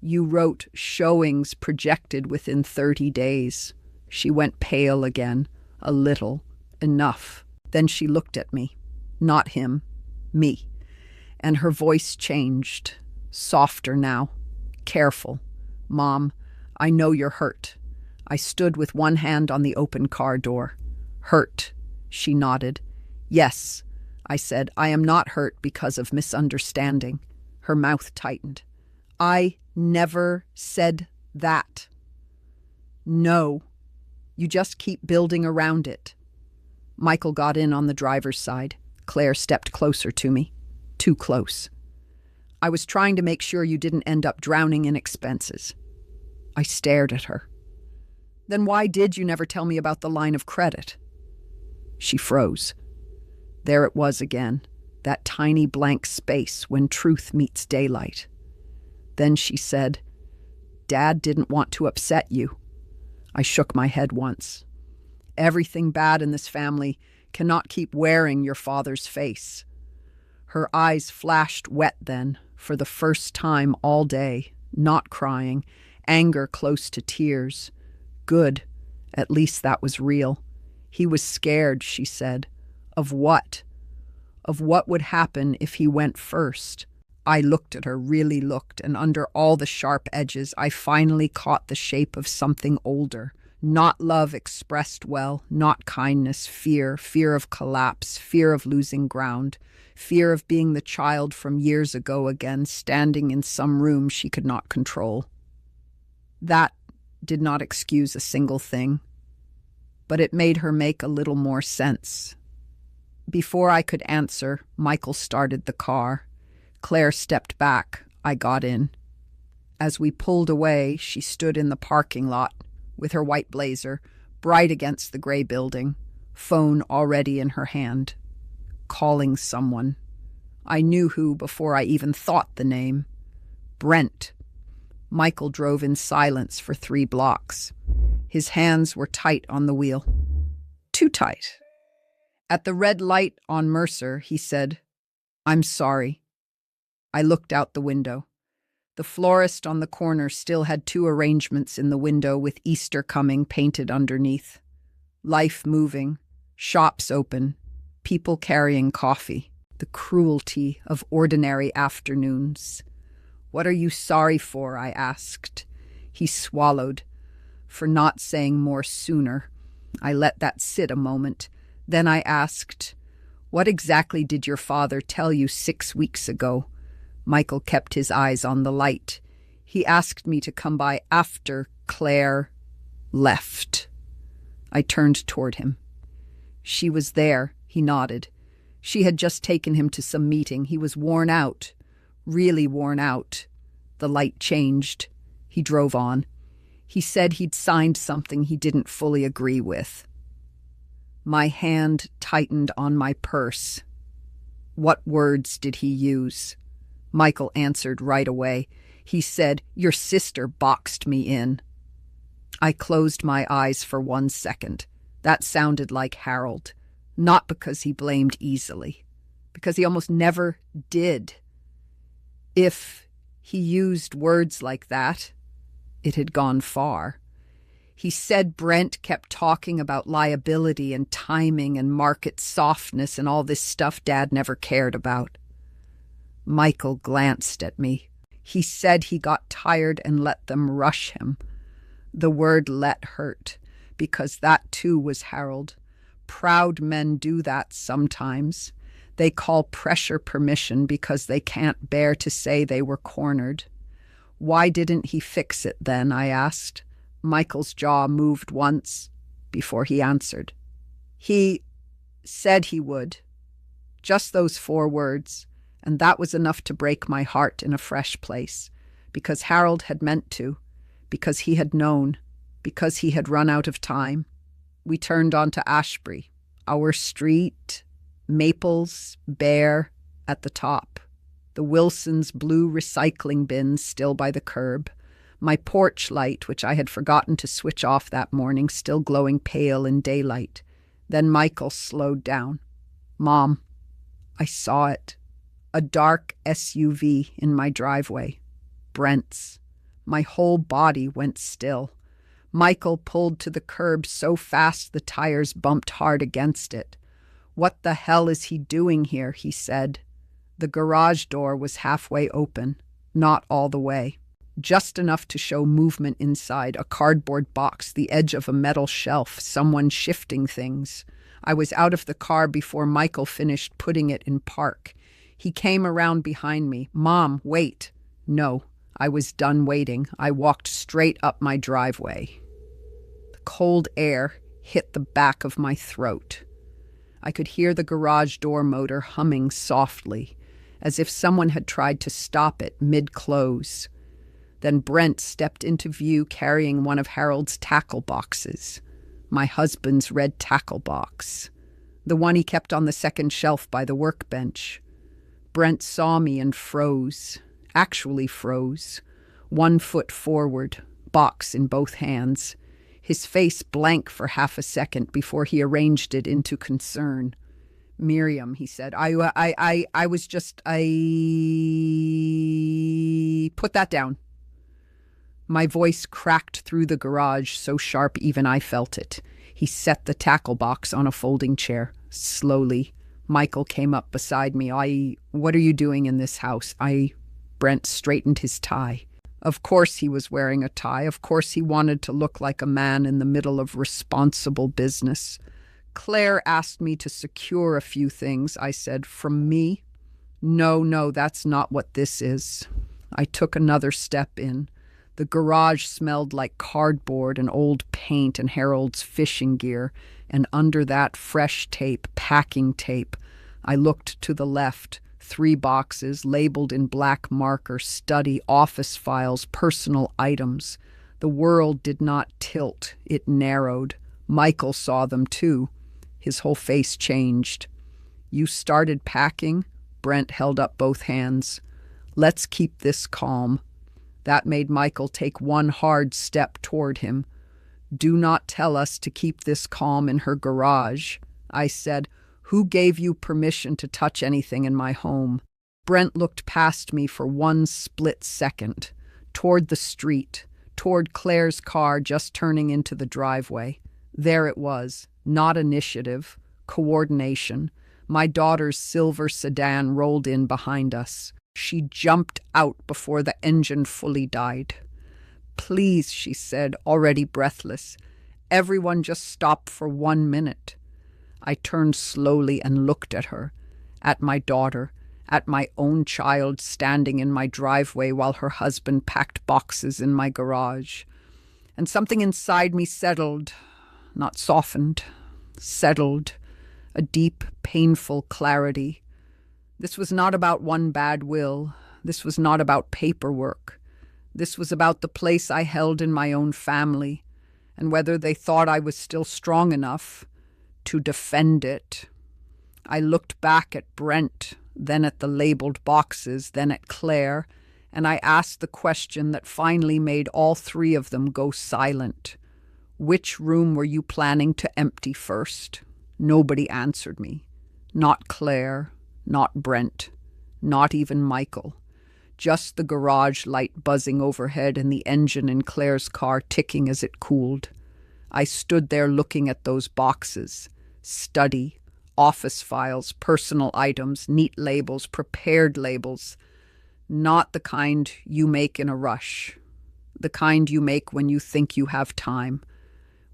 You wrote showings projected within 30 days. She went pale again, a little, enough. Then she looked at me. Not him, me. And her voice changed, softer now. "Careful. Mom, I know you're hurt." I stood with one hand on the open car door. "Hurt," she nodded. "Yes," I said, "I am not hurt because of misunderstanding." Her mouth tightened. "I never said that." "No, you just keep building around it." Michael got in on the driver's side. Claire stepped closer to me. Too close. "I was trying to make sure you didn't end up drowning in expenses." I stared at her. "Then why did you never tell me about the line of credit?" She froze. There it was again, that tiny blank space when truth meets daylight. Then she said, "Dad didn't want to upset you." I shook my head once. "Everything bad in this family cannot keep wearing your father's face." Her eyes flashed wet then, for the first time all day, not crying, anger close to tears. Good. At least that was real. He was scared, she said. Of what? Of what would happen if he went first? I looked at her, really looked, and under all the sharp edges, I finally caught the shape of something older. Not love expressed well, not kindness, fear, fear of collapse, fear of losing ground, fear of being the child from years ago again, standing in some room she could not control. That did not excuse a single thing, but it made her make a little more sense. Before I could answer, Michael started the car. Claire stepped back. I got in. As we pulled away, she stood in the parking lot with her white blazer, bright against the gray building, phone already in her hand, calling someone. I knew who before I even thought the name. Brent. Michael drove in silence for 3 blocks. His hands were tight on the wheel. Too tight. At the red light on Mercer, he said, "I'm sorry." I looked out the window. The florist on the corner still had 2 arrangements in the window with Easter coming painted underneath. Life moving, shops open, people carrying coffee. The cruelty of ordinary afternoons. "What are you sorry for?" I asked. He swallowed. For not saying more sooner. I let that sit a moment. Then I asked, "What exactly did your father tell you 6 weeks ago?" Michael kept his eyes on the light. "He asked me to come by after Claire left." I turned toward him. "She was there," he nodded. "She had just taken him to some meeting. He was worn out, really worn out." The light changed. He drove on. He said he'd signed something he didn't fully agree with. My hand tightened on my purse. What words did he use? Michael answered right away. He said, "Your sister boxed me in." I closed my eyes for 1 second. That sounded like Harold. Not because he blamed easily, because he almost never did. If he used words like that, it had gone far. He said Brent kept talking about liability and timing and market softness and all this stuff Dad never cared about. Michael glanced at me. He said he got tired and let them rush him. The word "let" hurt, because that too was Harold. Proud men do that sometimes. They call pressure permission because they can't bear to say they were cornered. Why didn't he fix it then, I asked. Michael's jaw moved once before he answered. He said he would. Just those 4 words, and that was enough to break my heart in a fresh place, because Harold had meant to, because he had known, because he had run out of time. We turned onto Ashbury, our street, maples, bare, at the top. The Wilsons' blue recycling bins still by the curb. My porch light, which I had forgotten to switch off that morning, still glowing pale in daylight. Then Michael slowed down. "Mom." I saw it. A dark SUV in my driveway. Brent's. My whole body went still. Michael pulled to the curb so fast the tires bumped hard against it. "What the hell is he doing here?" he said. The garage door was halfway open, not all the way. Just enough to show movement inside, a cardboard box, the edge of a metal shelf, someone shifting things. I was out of the car before Michael finished putting it in park. He came around behind me. "Mom, wait." No, I was done waiting. I walked straight up my driveway. The cold air hit the back of my throat. I could hear the garage door motor humming softly, as if someone had tried to stop it mid-close. Then Brent stepped into view carrying one of Harold's tackle boxes. My husband's red tackle box. The one he kept on the second shelf by the workbench. Brent saw me and froze. Actually froze. 1 foot forward, box in both hands. His face blank for half a second before he arranged it into concern. "Miriam," he said, I put that down." My voice cracked through the garage so sharp even I felt it. He set the tackle box on a folding chair. Slowly, Michael came up beside me. What are you doing in this house?" Brent straightened his tie. Of course he was wearing a tie. Of course he wanted to look like a man in the middle of responsible business. "Claire asked me to secure a few things," I said. "From me?" No, that's not what this is." I took another step in. The garage smelled like cardboard and old paint and Harold's fishing gear, and under that fresh tape, packing tape. I looked to the left, 3 boxes labeled in black marker, study, office files, personal items. The world did not tilt, it narrowed. Michael saw them too. His whole face changed. "You started packing?" Brent held up both hands. "Let's keep this calm." That made Michael take one hard step toward him. "Do not tell us to keep this calm in her garage." I said, "Who gave you permission to touch anything in my home?" Brent looked past me for one split second, toward the street, toward Claire's car just turning into the driveway. There it was, not initiative, coordination. My daughter's silver sedan rolled in behind us. She jumped out before the engine fully died. "Please," she said, already breathless. "Everyone just stop for 1 minute." I turned slowly and looked at her, at my daughter, at my own child standing in my driveway while her husband packed boxes in my garage. And something inside me settled, not softened, settled, a deep, painful clarity. This was not about one bad will. This was not about paperwork. This was about the place I held in my own family, and whether they thought I was still strong enough to defend it. I looked back at Brent, then at the labeled boxes, then at Claire, and I asked the question that finally made all 3 of them go silent. "Which room were you planning to empty first?" Nobody answered me. Not Claire, not Brent, not even Michael. Just the garage light buzzing overhead and the engine in Claire's car ticking as it cooled. I stood there looking at those boxes. Study, office files, personal items, neat labels, prepared labels. Not the kind you make in a rush. The kind you make when you think you have time.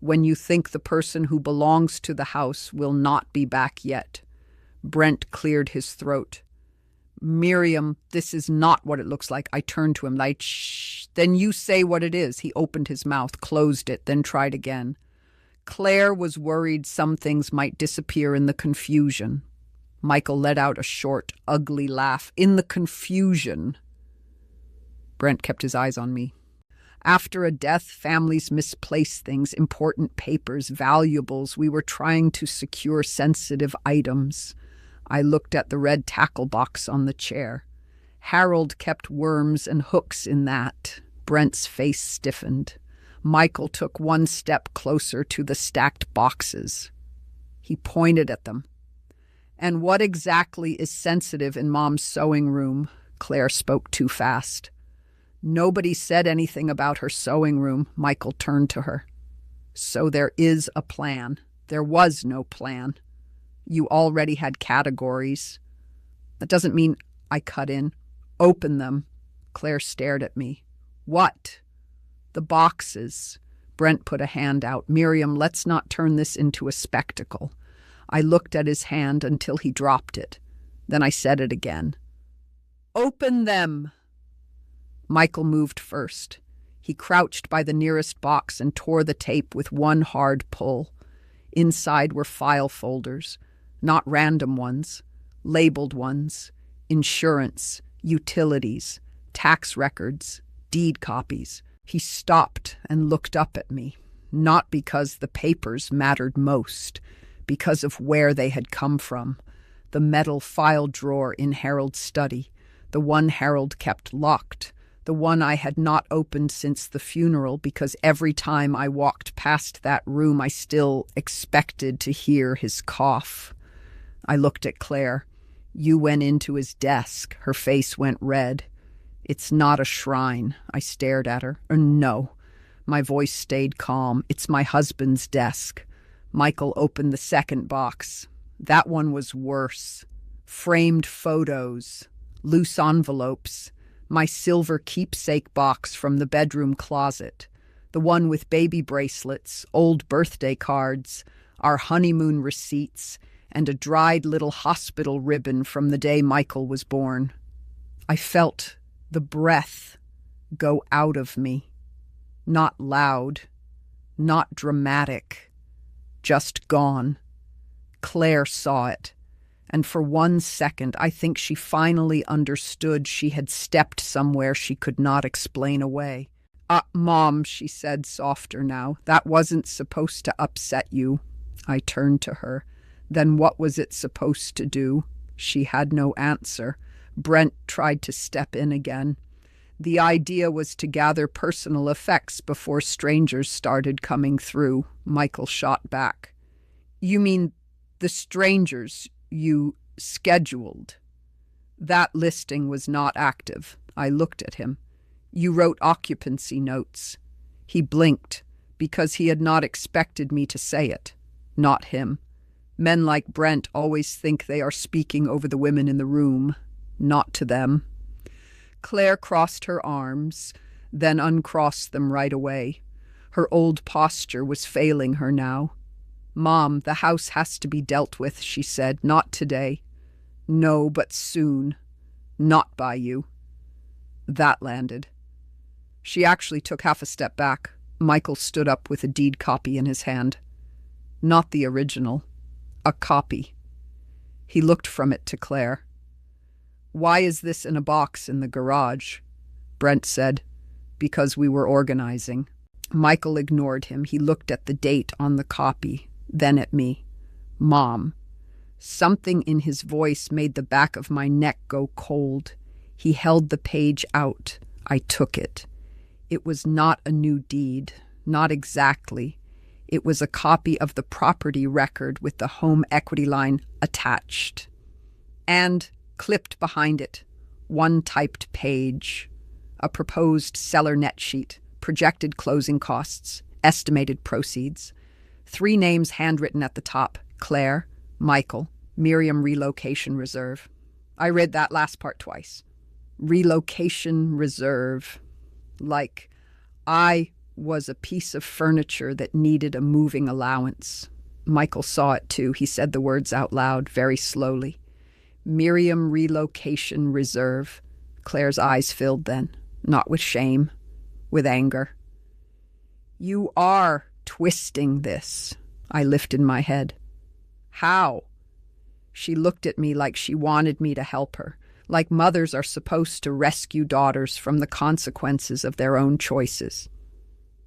When you think the person who belongs to the house will not be back yet. Brent cleared his throat. "Miriam, this is not what it looks like." I turned to him like, "Shh, then you say what it is." He opened his mouth, closed it, then tried again. Claire was worried some things might disappear in the confusion. Michael let out a short, ugly laugh. "In the confusion." Brent kept his eyes on me. "After a death, families misplace things, important papers, valuables. We were trying to secure sensitive items." I looked at the red tackle box on the chair. Harold kept worms and hooks in that. Brent's face stiffened. Michael took one step closer to the stacked boxes. He pointed at them. "And what exactly is sensitive in Mom's sewing room?" Claire spoke too fast. "Nobody said anything about her sewing room." Michael turned to her. "So there is a plan." "There was no plan. You already had categories." "That doesn't mean—" I cut in. "Open them." Claire stared at me. "What?" "The boxes." Brent put a hand out. "Miriam, let's not turn this into a spectacle." I looked at his hand until he dropped it. Then I said it again. "Open them." Michael moved first. He crouched by the nearest box and tore the tape with one hard pull. Inside were file folders, not random ones, labeled ones, insurance, utilities, tax records, deed copies. He stopped and looked up at me, not because the papers mattered most, because of where they had come from. The metal file drawer in Harold's study, the one Harold kept locked, the one I had not opened since the funeral because every time I walked past that room I still expected to hear his cough. I looked at Claire. "You went into his desk." Her face went red. "It's not a shrine." I stared at her. "No." My voice stayed calm. "It's my husband's desk." Michael opened the second box. That one was worse. Framed photos, loose envelopes, my silver keepsake box from the bedroom closet, the one with baby bracelets, old birthday cards, our honeymoon receipts, and a dried little hospital ribbon from the day Michael was born. I felt the breath go out of me. Not loud, not dramatic, just gone. Claire saw it, and for 1 second I think she finally understood she had stepped somewhere she could not explain away. Mom, she said softer now, that wasn't supposed to upset you. I turned to her. Then what was it supposed to do? She had no answer. Brent tried to step in again. The idea was to gather personal effects before strangers started coming through. Michael shot back. You mean the strangers you scheduled? That listing was not active. I looked at him. You wrote occupancy notes. He blinked, because he had not expected me to say it. Not him. Men like Brent always think they are speaking over the women in the room. Not to them. Claire crossed her arms, then uncrossed them right away. Her old posture was failing her now. Mom, the house has to be dealt with, she said. Not today. No, but soon. Not by you. That landed. She actually took half a step back. Michael stood up with a deed copy in his hand. Not the original. A copy. He looked from it to Claire. Why is this in a box in the garage? Brent said. Because we were organizing. Michael ignored him. He looked at the date on the copy, then at me. Mom. Something in his voice made the back of my neck go cold. He held the page out. I took it. It was not a new deed. Not exactly. It was a copy of the property record with the home equity line attached. And clipped behind it, one typed page. A proposed seller net sheet, projected closing costs, estimated proceeds. 3 names handwritten at the top: Claire, Michael, Miriam Relocation Reserve. I read that last part twice. Relocation Reserve. Like I was a piece of furniture that needed a moving allowance. Michael saw it too. He said the words out loud, very slowly. Miriam Relocation Reserve. Claire's eyes filled then, not with shame, with anger. You are twisting this. I lifted my head. How? She looked at me like she wanted me to help her, like mothers are supposed to rescue daughters from the consequences of their own choices.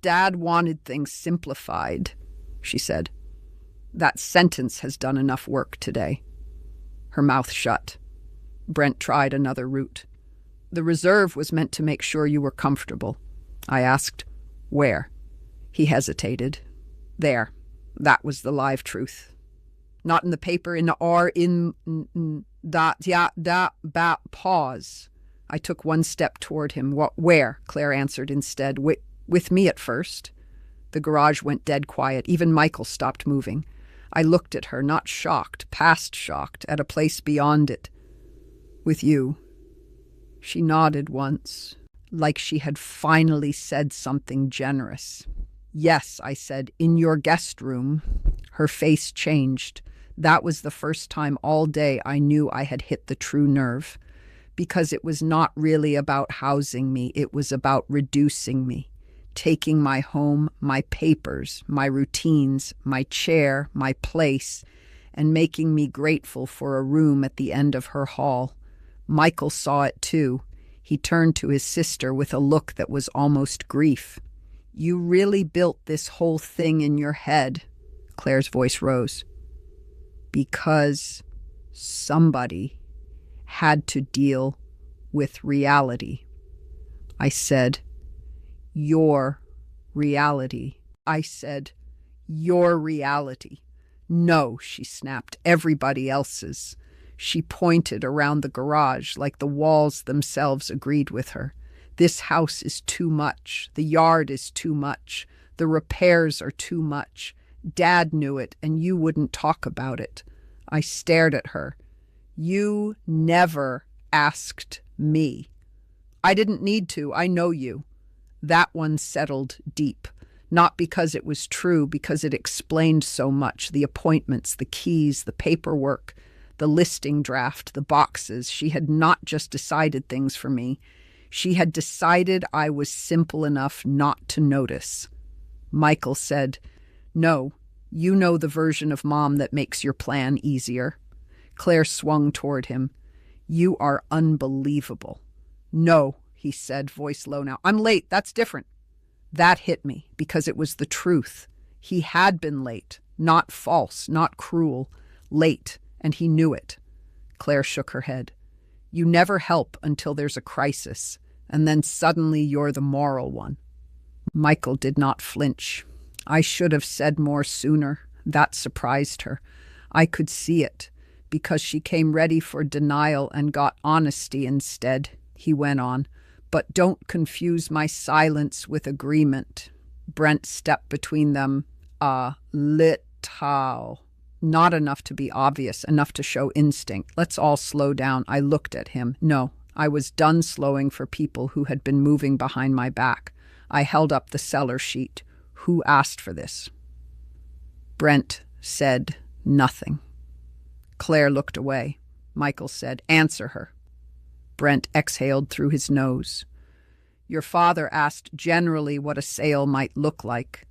Dad wanted things simplified, she said. That sentence has done enough work today. Her mouth shut. Brent tried another route. The reserve was meant to make sure you were comfortable. I asked, where? He hesitated. There. That was the live truth. Not in the paper, pause. I took one step toward him. Where? Claire answered instead. With me at first. The garage went dead quiet. Even Michael stopped moving. I looked at her, not shocked, past shocked, at a place beyond it. With you. She nodded once, like she had finally said something generous. Yes, I said, in your guest room. Her face changed. That was the first time all day I knew I had hit the true nerve. Because it was not really about housing me, it was about reducing me. Taking my home, my papers, my routines, my chair, my place, and making me grateful for a room at the end of her hall. Michael saw it too. He turned to his sister with a look that was almost grief. You really built this whole thing in your head, Claire's voice rose. Because somebody had to deal with reality. I said, your reality. I said, your reality. No, she snapped, everybody else's. She pointed around the garage like the walls themselves agreed with her. This house is too much. The yard is too much. The repairs are too much. Dad knew it, and you wouldn't talk about it. I stared at her. You never asked me. I didn't need to. I know you. That one settled deep. Not because it was true, because it explained so much. The appointments, the keys, the paperwork, the listing draft, the boxes. She had not just decided things for me. She had decided I was simple enough not to notice. Michael said, "No, you know the version of Mom that makes your plan easier." Claire swung toward him. "You are unbelievable." "No," he said, voice low now. "I'm late. That's different." That hit me because it was the truth. He had been late, not false, not cruel, late, and he knew it. Claire shook her head. "You never help until there's a crisis, and then suddenly you're the moral one." Michael did not flinch. "I should have said more sooner." That surprised her. I could see it, because she came ready for denial and got honesty instead. He went on, "But don't confuse my silence with agreement." Brent stepped between them. Little. Not enough to be obvious, enough to show instinct. "Let's all slow down." I looked at him. No, I was done slowing for people who had been moving behind my back. I held up the seller sheet. "Who asked for this?" Brent said nothing. Claire looked away. Michael said, "Answer her." Brent exhaled through his nose. "Your father asked generally what a sale might look like."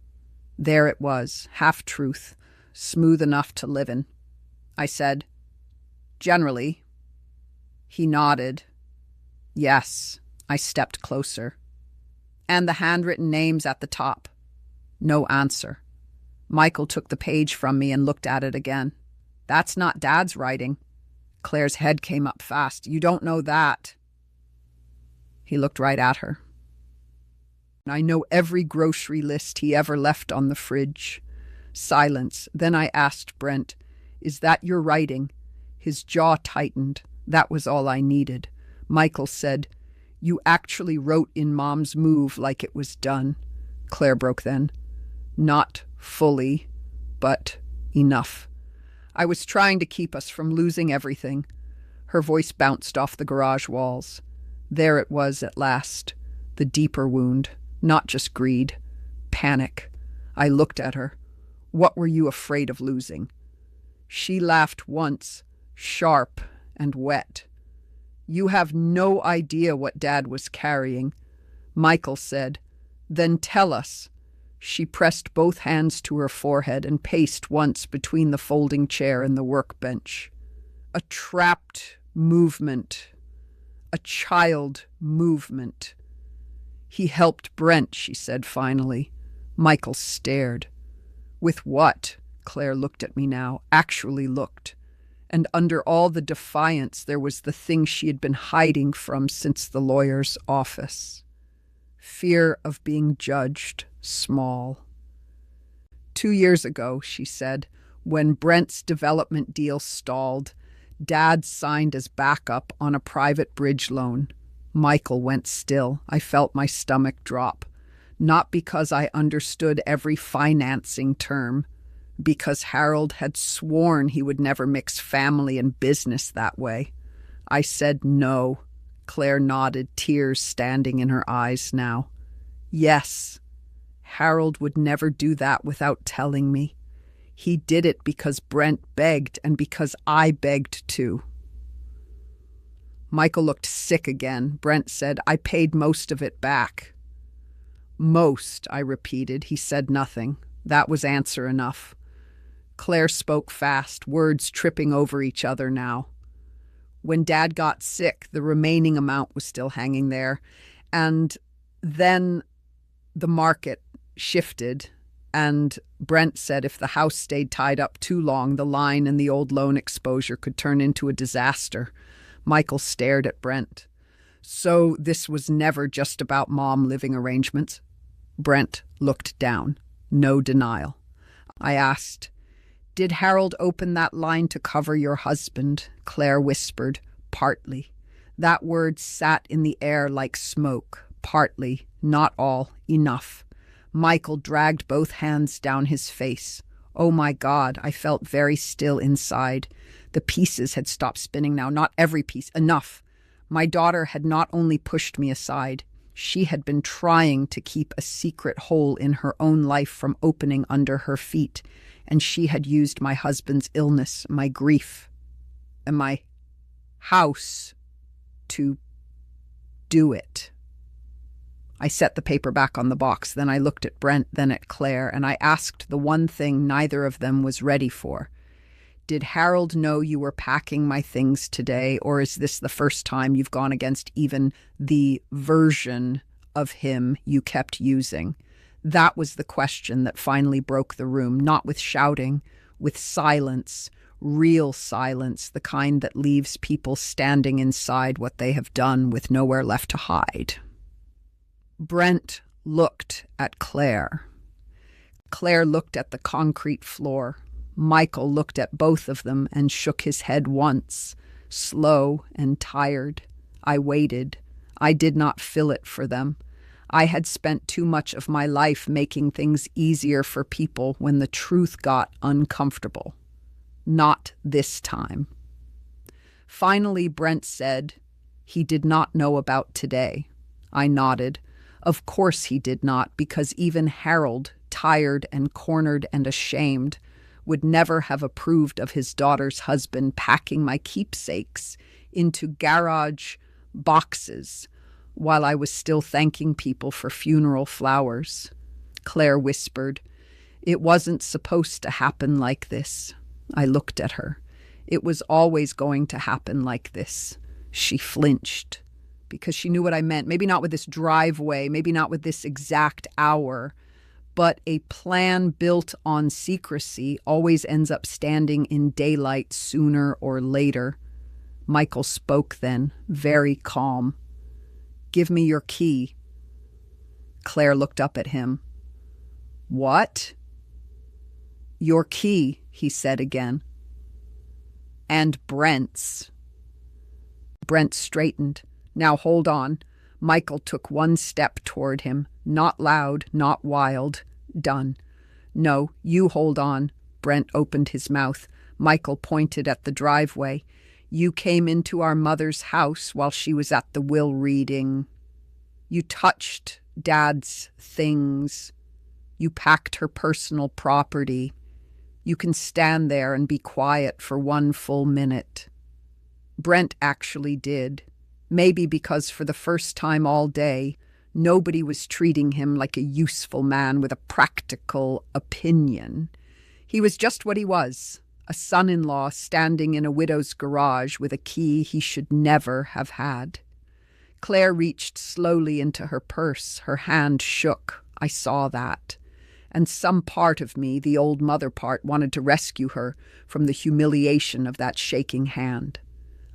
There it was, half-truth, smooth enough to live in. I said, "Generally." He nodded. "Yes." I stepped closer. "And the handwritten names at the top." No answer. Michael took the page from me and looked at it again. "That's not Dad's writing." Claire's head came up fast. "You don't know that." He looked right at her. "I know every grocery list he ever left on the fridge." Silence. Then I asked Brent, "Is that your writing?" His jaw tightened. That was all I needed. Michael said, "You actually wrote in Mom's move like it was done." Claire broke then. "Not fully, but enough. I was trying to keep us from losing everything." Her voice bounced off the garage walls. There it was at last, the deeper wound, not just greed, panic. I looked at her. "What were you afraid of losing?" She laughed once, sharp and wet. "You have no idea what Dad was carrying." Michael said, "Then tell us." She pressed both hands to her forehead and paced once between the folding chair and the workbench. "A trapped movement. A child movement." "He helped Brent," she said finally. Michael stared. "With what?" Claire looked at me now, actually looked. And under all the defiance, there was the thing she had been hiding from since the lawyer's office. Fear of being judged small. 2 years ago, she said, when Brent's development deal stalled, Dad signed as backup on a private bridge loan. Michael went still. I felt my stomach drop. Not because I understood every financing term, because Harold had sworn he would never mix family and business that way. I said no. Claire nodded, tears standing in her eyes now. "Yes, Harold would never do that without telling me. He did it because Brent begged and because I begged too." Michael looked sick again. Brent said, "I paid most of it back." "Most," I repeated. He said nothing. That was answer enough. Claire spoke fast, words tripping over each other now. "When Dad got sick, the remaining amount was still hanging there. And then the market shifted, and Brent said if the house stayed tied up too long, the line and the old loan exposure could turn into a disaster." Michael stared at Brent. "So this was never just about Mom living arrangements?" Brent looked down. No denial. I asked, "Did Harold open that line to cover your husband?" Claire whispered, "Partly." That word sat in the air like smoke. Partly, not all, enough. Michael dragged both hands down his face. Oh my God, I felt very still inside. The pieces had stopped spinning now, not every piece, enough. My daughter had not only pushed me aside, she had been trying to keep a secret hole in her own life from opening under her feet, and she had used my husband's illness, my grief, and my house to do it. I set the paper back on the box. Then I looked at Brent, then at Claire, and I asked the one thing neither of them was ready for. Did Harold know you were packing my things today, or is this the first time you've gone against even the version of him you kept using? That was the question that finally broke the room, not with shouting, with silence, real silence, the kind that leaves people standing inside what they have done with nowhere left to hide. Brent looked at Claire. Claire looked at the concrete floor. Michael looked at both of them and shook his head once, slow and tired. I waited. I did not fill it for them. I had spent too much of my life making things easier for people when the truth got uncomfortable. Not this time. Finally, Brent said, he did not know about today. I nodded. Of course he did not, because even Harold, tired and cornered and ashamed, would never have approved of his daughter's husband packing my keepsakes into garage boxes while I was still thanking people for funeral flowers. Claire whispered, "It wasn't supposed to happen like this." I looked at her. It was always going to happen like this. She flinched because she knew what I meant. Maybe not with this driveway, maybe not with this exact hour, but a plan built on secrecy always ends up standing in daylight sooner or later. Michael spoke then, very calm. "Give me your key." Claire looked up at him. "What?" "Your key," he said again. "And Brent's." Brent straightened. "Now hold on." Michael took one step toward him, not loud, not wild. "Done." "No, you hold on." Brent opened his mouth. Michael pointed at the driveway. "You came into our mother's house while she was at the will reading. You touched Dad's things. You packed her personal property. You can stand there and be quiet for 1 full minute." Brent actually did. Maybe because for the first time all day, nobody was treating him like a useful man with a practical opinion. He was just what he was, a son-in-law standing in a widow's garage with a key he should never have had. Claire reached slowly into her purse. Her hand shook. I saw that. And some part of me, the old mother part, wanted to rescue her from the humiliation of that shaking hand.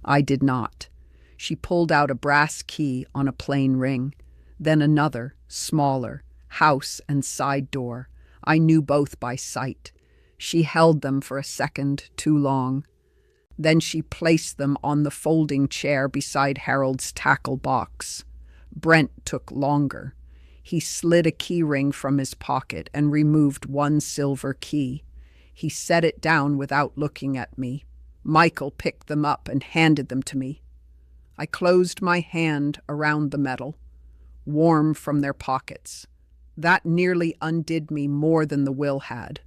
I did not. She pulled out a brass key on a plain ring, then another, smaller, house and side door. I knew both by sight. She held them for a second too long. Then she placed them on the folding chair beside Harold's tackle box. Brent took longer. He slid a key ring from his pocket and removed one silver key. He set it down without looking at me. Michael picked them up and handed them to me. I closed my hand around the metal, warm from their pockets. That nearly undid me more than the will had.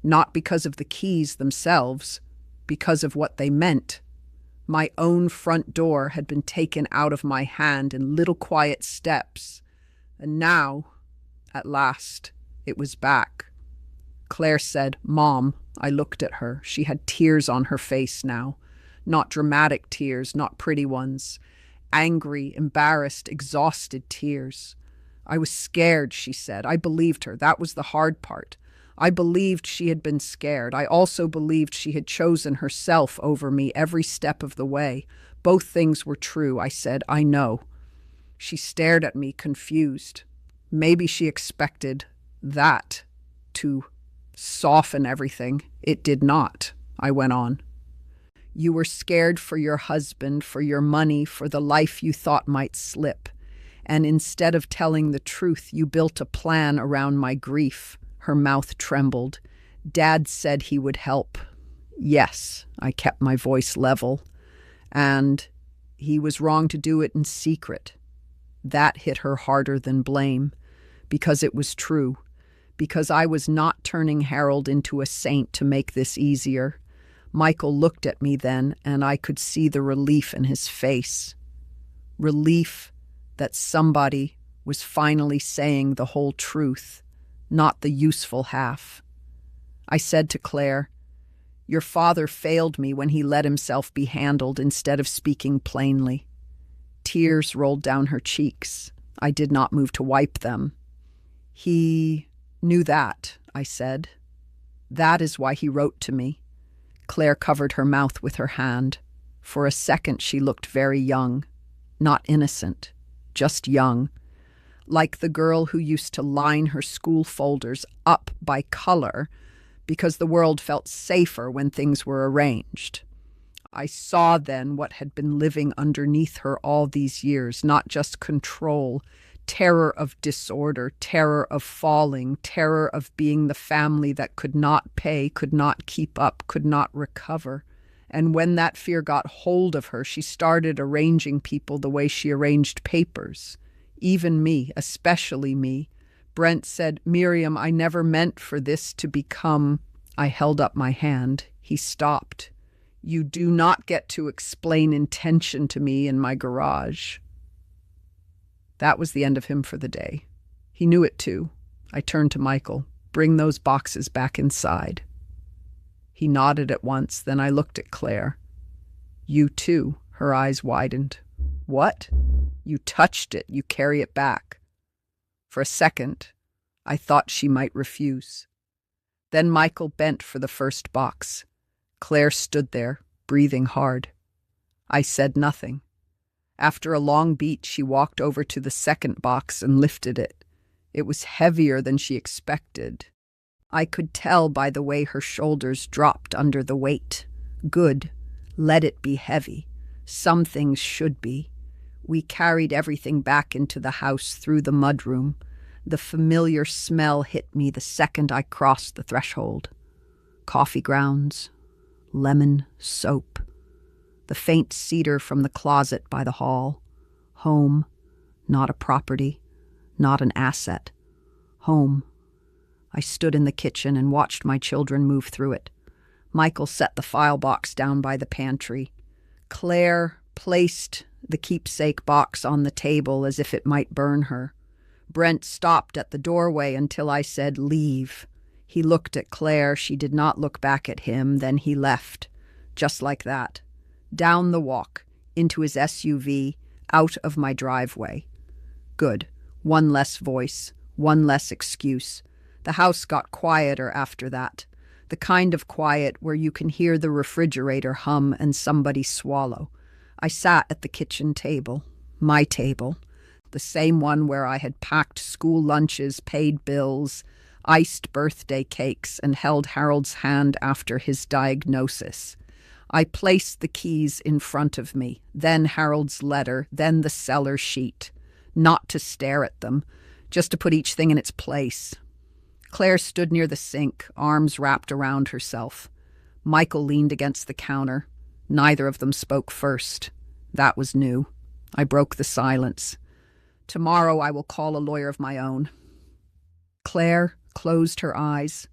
Not because of the keys themselves, because of what they meant. My own front door had been taken out of my hand in little quiet steps, and now, at last, it was back. Claire said, "Mom." I looked at her. She had tears on her face now. Not dramatic tears, not pretty ones. Angry, embarrassed, exhausted tears. "I was scared," she said. I believed her. That was the hard part. I believed she had been scared. I also believed she had chosen herself over me every step of the way. Both things were true. I said, "I know." She stared at me, confused. Maybe she expected that to soften everything. It did not. I went on. "You were scared for your husband, for your money, for the life you thought might slip. And instead of telling the truth, you built a plan around my grief." Her mouth trembled. "Dad said he would help." "Yes," I kept my voice level. "And he was wrong to do it in secret." That hit her harder than blame, because it was true, because I was not turning Harold into a saint to make this easier. Michael looked at me then, and I could see the relief in his face. Relief that somebody was finally saying the whole truth, not the useful half. I said to Claire, "Your father failed me when he let himself be handled instead of speaking plainly." Tears rolled down her cheeks. I did not move to wipe them. "He knew that," I said. "That is why he wrote to me." Claire covered her mouth with her hand. For a second she looked very young. Not innocent, just young. Like the girl who used to line her school folders up by color because the world felt safer when things were arranged. I saw then what had been living underneath her all these years, not just control, terror of disorder, terror of falling, terror of being the family that could not pay, could not keep up, could not recover. And when that fear got hold of her, she started arranging people the way she arranged papers. Even me, especially me. Brent said, "Miriam, I never meant for this to become—" I held up my hand. He stopped. "You do not get to explain intention to me in my garage." That was the end of him for the day. He knew it too. I turned to Michael. "Bring those boxes back inside." He nodded at once, then I looked at Claire. "You too." Her eyes widened. "What?" "You touched it. You carry it back." For a second, I thought she might refuse. Then Michael bent for the first box. Claire stood there, breathing hard. I said nothing. After a long beat, she walked over to the second box and lifted it. It was heavier than she expected. I could tell by the way her shoulders dropped under the weight. Good. Let it be heavy. Some things should be. We carried everything back into the house through the mudroom. The familiar smell hit me the second I crossed the threshold. Coffee grounds, lemon, soap. The faint cedar from the closet by the hall. Home, not a property, not an asset. Home. I stood in the kitchen and watched my children move through it. Michael set the file box down by the pantry. Claire placed the keepsake box on the table as if it might burn her. Brent stopped at the doorway until I said, "Leave." He looked at Claire. She did not look back at him. Then he left. Just like that. Down the walk, into his SUV, out of my driveway. Good. One less voice, one less excuse. The house got quieter after that. The kind of quiet where you can hear the refrigerator hum and somebody swallow. I sat at the kitchen table, my table, the same one where I had packed school lunches, paid bills, iced birthday cakes, and held Harold's hand after his diagnosis. I placed the keys in front of me, then Harold's letter, then the cellar sheet. Not to stare at them, just to put each thing in its place. Claire stood near the sink, arms wrapped around herself. Michael leaned against the counter. Neither of them spoke first. That was new. I broke the silence. "Tomorrow I will call a lawyer of my own." Claire closed her eyes,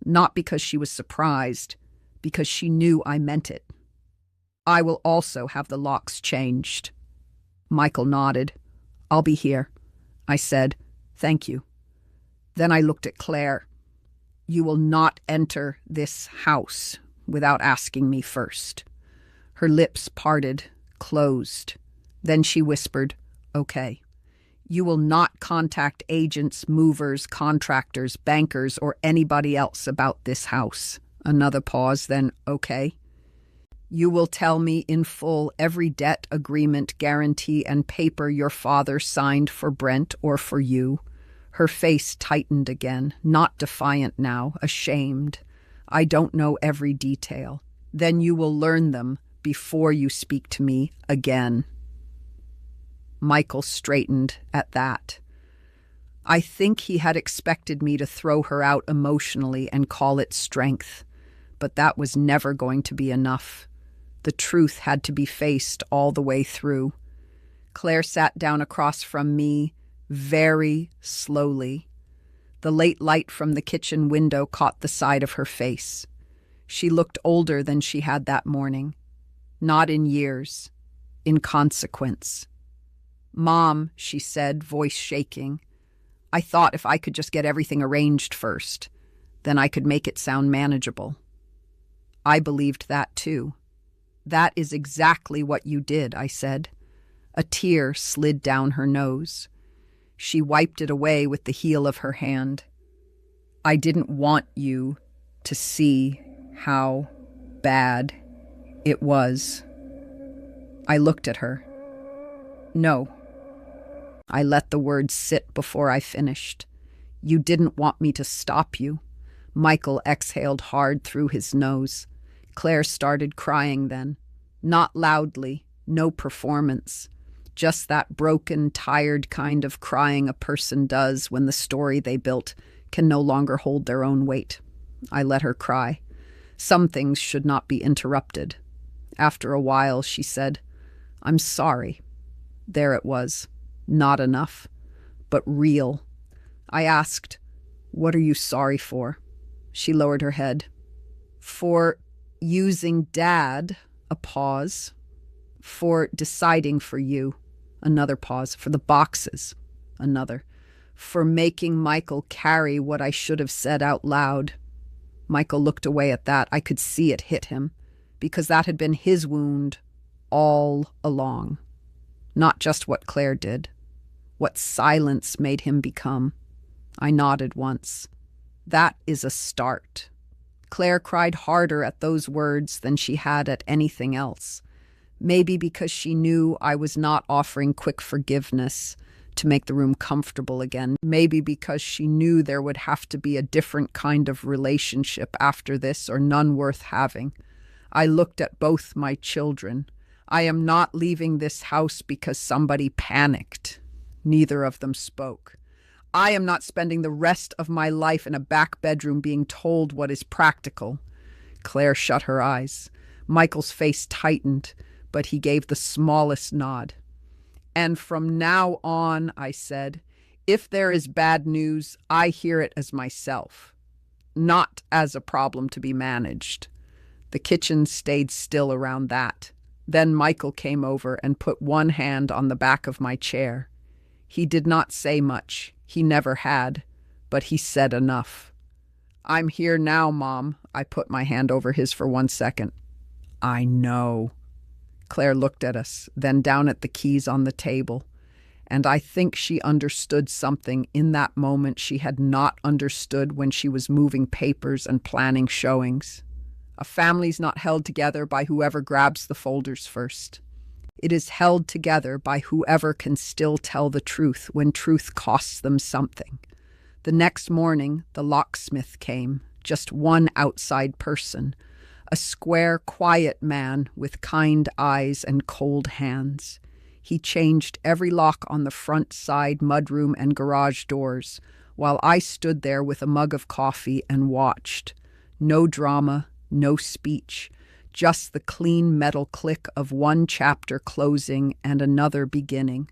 not because she was surprised, because she knew I meant it. "I will also have the locks changed." Michael nodded. "I'll be here." I said, "Thank you." Then I looked at Claire. "You will not enter this house without asking me first." Her lips parted, closed. Then she whispered, "Okay. You will not contact agents, movers, contractors, bankers, or anybody else about this house." Another pause, then, "Okay. You will tell me in full every debt, agreement, guarantee, and paper your father signed for Brent or for you." Her face tightened again, not defiant now, ashamed. "I don't know every detail. Then you will learn them before you speak to me again." Michael straightened at that. I think he had expected me to throw her out emotionally and call it strength, but that was never going to be enough. The truth had to be faced all the way through. Claire sat down across from me, very slowly. The late light from the kitchen window caught the side of her face. She looked older than she had that morning. Not in years, in consequence. Mom, she said, voice shaking. I thought if I could just get everything arranged first, then I could make it sound manageable. I believed that too. That is exactly what you did, I said. A tear slid down her nose. She wiped it away with the heel of her hand. I didn't want you to see how bad it was. I looked at her. No. I let the words sit before I finished. You didn't want me to stop you. Michael exhaled hard through his nose. Claire started crying then. Not loudly, no performance. Just that broken, tired kind of crying a person does when the story they built can no longer hold their own weight. I let her cry. Some things should not be interrupted. After a while, she said, I'm sorry. There it was. Not enough, but real. I asked, what are you sorry for? She lowered her head. For using Dad, a pause. For deciding for you, another pause. For the boxes, another. For making Michael carry what I should have said out loud. Michael looked away at that. I could see it hit him, because that had been his wound all along. Not just what Claire did. What silence made him become. I nodded once. That is a start. Claire cried harder at those words than she had at anything else. Maybe because she knew I was not offering quick forgiveness to make the room comfortable again. Maybe because she knew there would have to be a different kind of relationship after this, or none worth having. I looked at both my children. I am not leaving this house because somebody panicked. Neither of them spoke. I am not spending the rest of my life in a back bedroom being told what is practical. Claire shut her eyes. Michael's face tightened, but he gave the smallest nod. And from now on, I said, if there is bad news, I hear it as myself, not as a problem to be managed. The kitchen stayed still around that. Then Michael came over and put one hand on the back of my chair. He did not say much. He never had, but he said enough. I'm here now, Mom. I put my hand over his for 1 second. I know. Claire looked at us, then down at the keys on the table, and I think she understood something in that moment she had not understood when she was moving papers and planning showings. A family's not held together by whoever grabs the folders first. It is held together by whoever can still tell the truth when truth costs them something. The next morning, the locksmith came, just one outside person, a square, quiet man with kind eyes and cold hands. He changed every lock on the front, side, mudroom, and garage doors, while I stood there with a mug of coffee and watched. No drama, no speech. Just the clean metal click of one chapter closing and another beginning.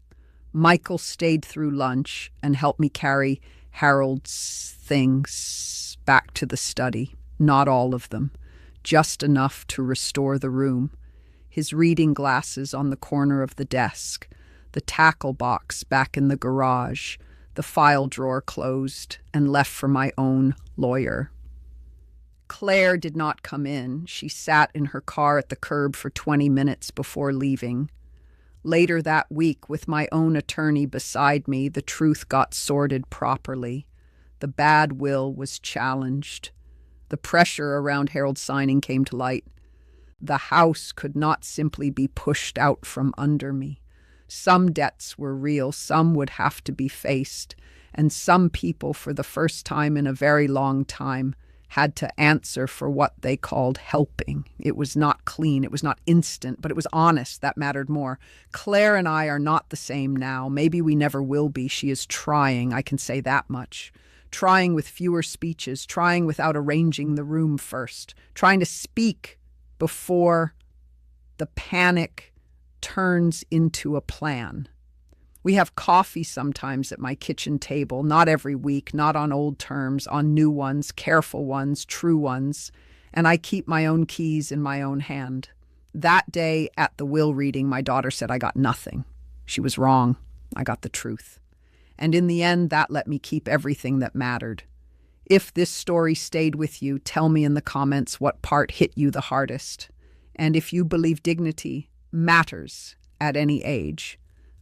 Michael stayed through lunch and helped me carry Harold's things back to the study. Not all of them, just enough to restore the room. His reading glasses on the corner of the desk, the tackle box back in the garage, the file drawer closed and left for my own lawyer. Claire did not come in. She sat in her car at the curb for 20 minutes before leaving. Later that week, with my own attorney beside me, the truth got sorted properly. The bad will was challenged. The pressure around Harold's signing came to light. The house could not simply be pushed out from under me. Some debts were real, some would have to be faced, and some people, for the first time in a very long time, had to answer for what they called helping. It was not clean, it was not instant, but it was honest. That mattered more. Claire and I are not the same now. Maybe we never will be. She is trying, I can say that much. Trying with fewer speeches, trying without arranging the room first, trying to speak before the panic turns into a plan. We have coffee sometimes at my kitchen table, not every week, not on old terms, on new ones, careful ones, true ones, and I keep my own keys in my own hand. That day at the will reading, my daughter said I got nothing. She was wrong. I got the truth. And in the end, that let me keep everything that mattered. If this story stayed with you, tell me in the comments what part hit you the hardest. And if you believe dignity matters at any age,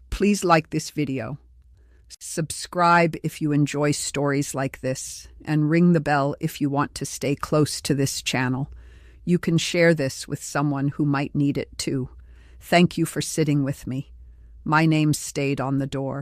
please like this video. Subscribe if you enjoy stories like this, and ring the bell if you want to stay close to this channel. You can share this with someone who might need it too. Thank you for sitting with me. My name stayed on the door.